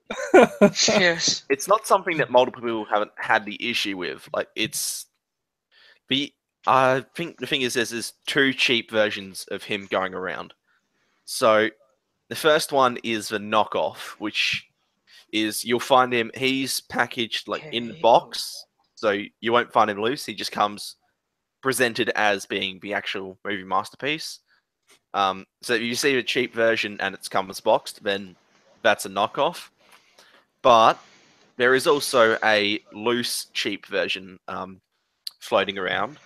Yes. It's not something that multiple people haven't had the issue with. Like I think the thing is, there's 2 cheap versions of him going around. So the first one is the knockoff, which is you'll find him. He's packaged in the box, so you won't find him loose. He just comes presented as being the actual movie masterpiece. So if you see a cheap version and it's comes boxed, then that's a knockoff. But there is also a loose cheap version floating around.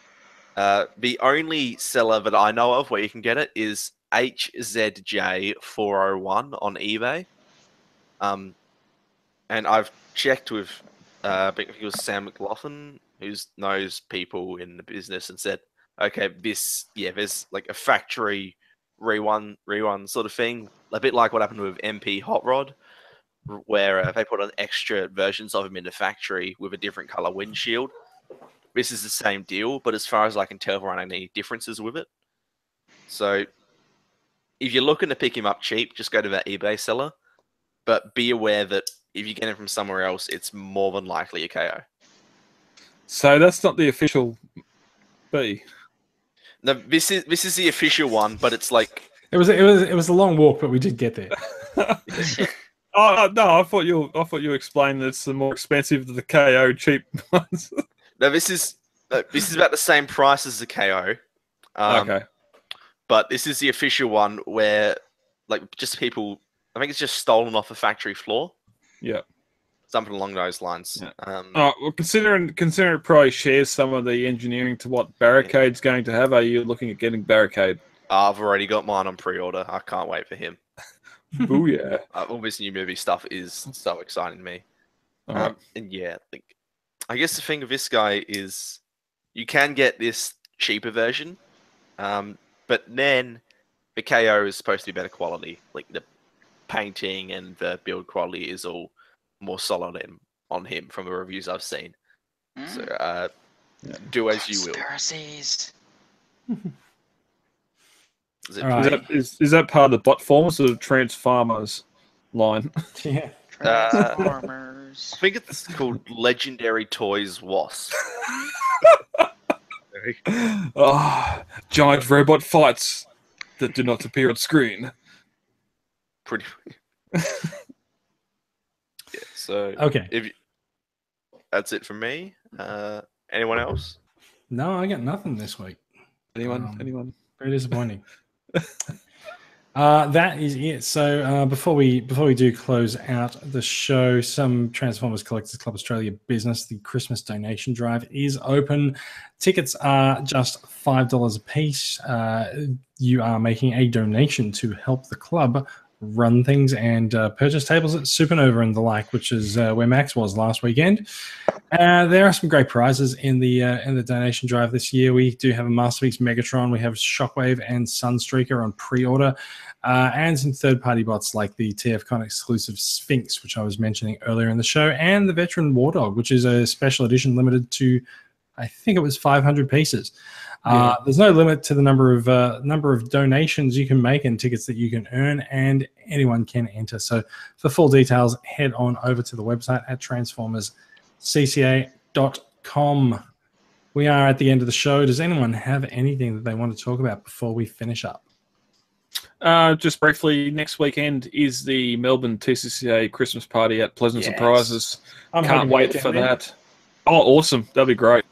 The only seller that I know of where you can get it is HZJ401 on eBay. And I've checked with, I think it was Sam McLaughlin, who knows people in the business, and said, okay, there's like a factory rerun sort of thing, a bit like what happened with MP Hot Rod, where they put on extra versions of him in the factory with a different color windshield. This is the same deal, but as far as I can tell, there aren't any differences with it. So if you're looking to pick him up cheap, just go to that eBay seller. But be aware that if you get it from somewhere else, it's more than likely a KO. So that's not the official B. No, this is the official one, but it's like it was a long walk, but we did get there. Oh no, I thought you explained that it's the more expensive than the KO cheap ones. No, this is about the same price as the KO. Okay. But this is the official one where just people, I think it's just stolen off the factory floor. Yeah. Something along those lines. Yeah. Well, considering it probably shares some of the engineering to what Barricade's going to have, are you looking at getting Barricade? I've already got mine on pre-order. I can't wait for him. Ooh, yeah. All this new movie stuff is so exciting to me. Right. And yeah, I guess the thing with this guy is you can get this cheaper version, but then the KO is supposed to be better quality. Like the painting and the build quality is all more solid on him from the reviews I've seen. So do as you will. Conspiracies. Is that part of the bot forms or the Transformers line? Yeah. Transformers. I think it's called Legendary Toys Wasp. Giant robot fights that do not appear on screen. Pretty. Yeah. So okay. That's it from me. Anyone else? No, I got nothing this week. Anyone? Very disappointing. That is it. So before we do close out the show, some Transformers Collectors Club Australia business, the Christmas donation drive is open. Tickets are just $5 a piece. You are making a donation to help the club run things and purchase tables at Supernova and the like, which is where Max was last weekend. There are some great prizes in the donation drive this year. We do have a Masterpiece Megatron, we have Shockwave and Sunstreaker on pre-order, and some third-party bots like the TFCon exclusive Sphinx, which I was mentioning earlier in the show, and the Veteran War Dog, which is a special edition limited to I think it was 500 pieces. There's no limit to the number of donations you can make and tickets that you can earn, and anyone can enter. So for full details, head on over to the website at transformerscca.com. We are at the end of the show. Does anyone have anything that they want to talk about before we finish up? Just briefly, next weekend is the Melbourne TCCA Christmas party at Pleasant Surprises. Can't wait for that. Oh, awesome. That'll be great.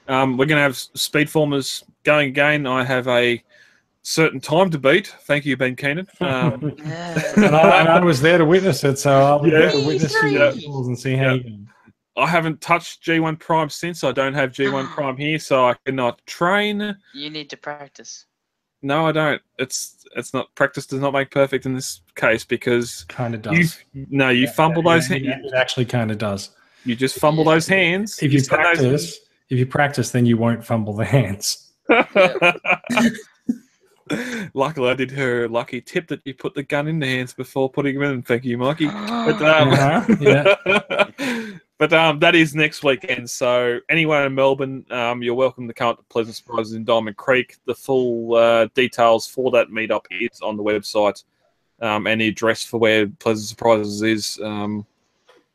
We're going to have Speedformers going again. I have a certain time to beat. Thank you, Ben Keenan. And I was there to witness it, so I'll be there to witness your and see how you go. I haven't touched G1 Prime since. I don't have G1 Prime here, so I cannot train. You need to practice. No, I don't. It's not, practice does not make perfect in this case, because kind of does. You fumble those hands. It actually kind of does. You just fumble those hands. If you practice, then you won't fumble the hands. Luckily, I did her a lucky tip that you put the gun in the hands before putting them in. Thank you, Mikey. But that is next weekend. So anyone in Melbourne, you're welcome to come up to Pleasant Surprises in Diamond Creek. The full details for that meetup is on the website, and the address for where Pleasant Surprises is.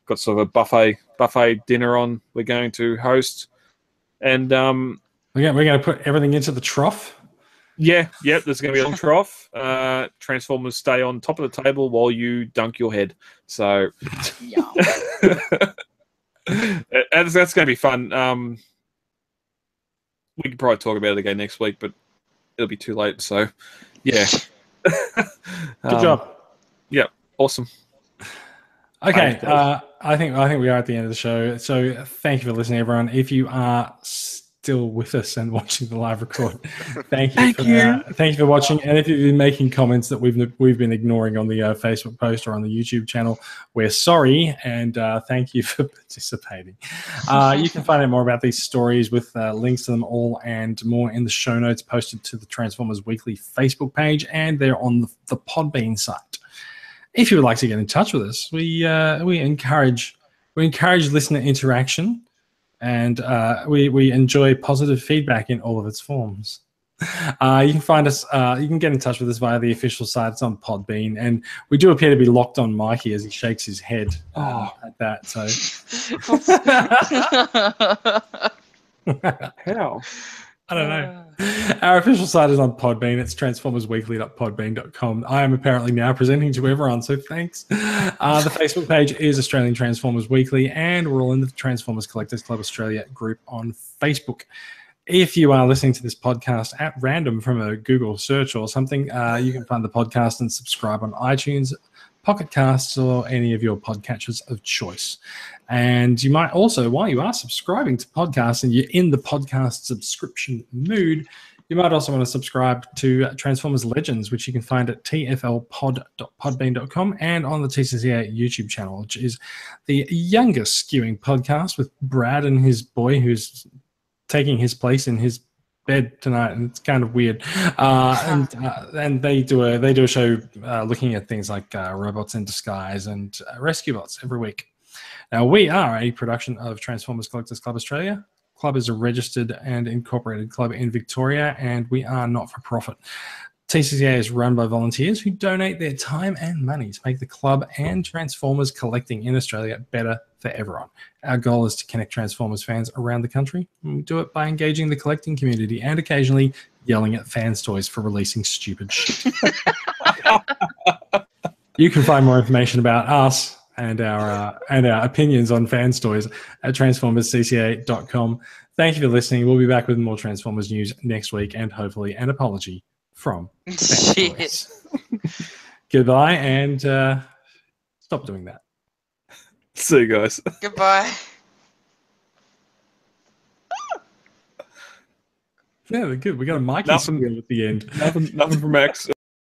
Got sort of a buffet dinner on. We're going to host, and we're going to put everything into the trough. Yeah, there's going to be a long trough. Transformers stay on top of the table while you dunk your head. So that's going to be fun. We could probably talk about it again next week, but it'll be too late. So, yeah. Good job. Yeah, awesome. Okay, I think we are at the end of the show. So thank you for listening, everyone. If you are still with us and watching the live record, thank you for watching. And if you've been making comments that we've been ignoring on the Facebook post or on the YouTube channel, we're sorry, and thank you for participating. You can find out more about these stories with links to them all and more in the show notes posted to the Transformers Weekly Facebook page, and they're on the Podbean site. If you would like to get in touch with us, we encourage listener interaction. And we enjoy positive feedback in all of its forms. You can find us. You can get in touch with us via the official site. It's on Podbean, and we do appear to be locked on Mikey as he shakes his head at that. So, how? I don't know. Our official site is on Podbean. It's transformersweekly.podbean.com. I am apparently now presenting to everyone, so thanks. The Facebook page is Australian Transformers Weekly, and we're all in the Transformers Collectors Club Australia group on Facebook. If you are listening to this podcast at random from a Google search or something, you can find the podcast and subscribe on iTunes, Pocket Casts, or any of your podcatchers of choice. And you might also, while you are subscribing to podcasts and you're in the podcast subscription mood, you might also want to subscribe to Transformers Legends, which you can find at tflpod.podbean.com and on the TCCA YouTube channel, which is the youngest skewing podcast with Brad and his boy who's taking his place in his bed tonight, and it's kind of weird. And they do a show looking at things like robots in disguise and rescue bots every week. Now, we are a production of Transformers Collectors Club Australia. Club is a registered and incorporated club in Victoria, and we are not for profit. TCCA is run by volunteers who donate their time and money to make the club and Transformers collecting in Australia better for everyone. Our goal is to connect Transformers fans around the country, and we do it by engaging the collecting community and occasionally yelling at fans' toys for releasing stupid shit. You can find more information about us and our opinions on fans' toys at transformerscca.com. Thank you for listening. We'll be back with more Transformers news next week, and hopefully an apology from fans' toys. Goodbye, and stop doing that. See you guys. Goodbye. Yeah, they're good. We got a Mikey at the end. Nothing from Max.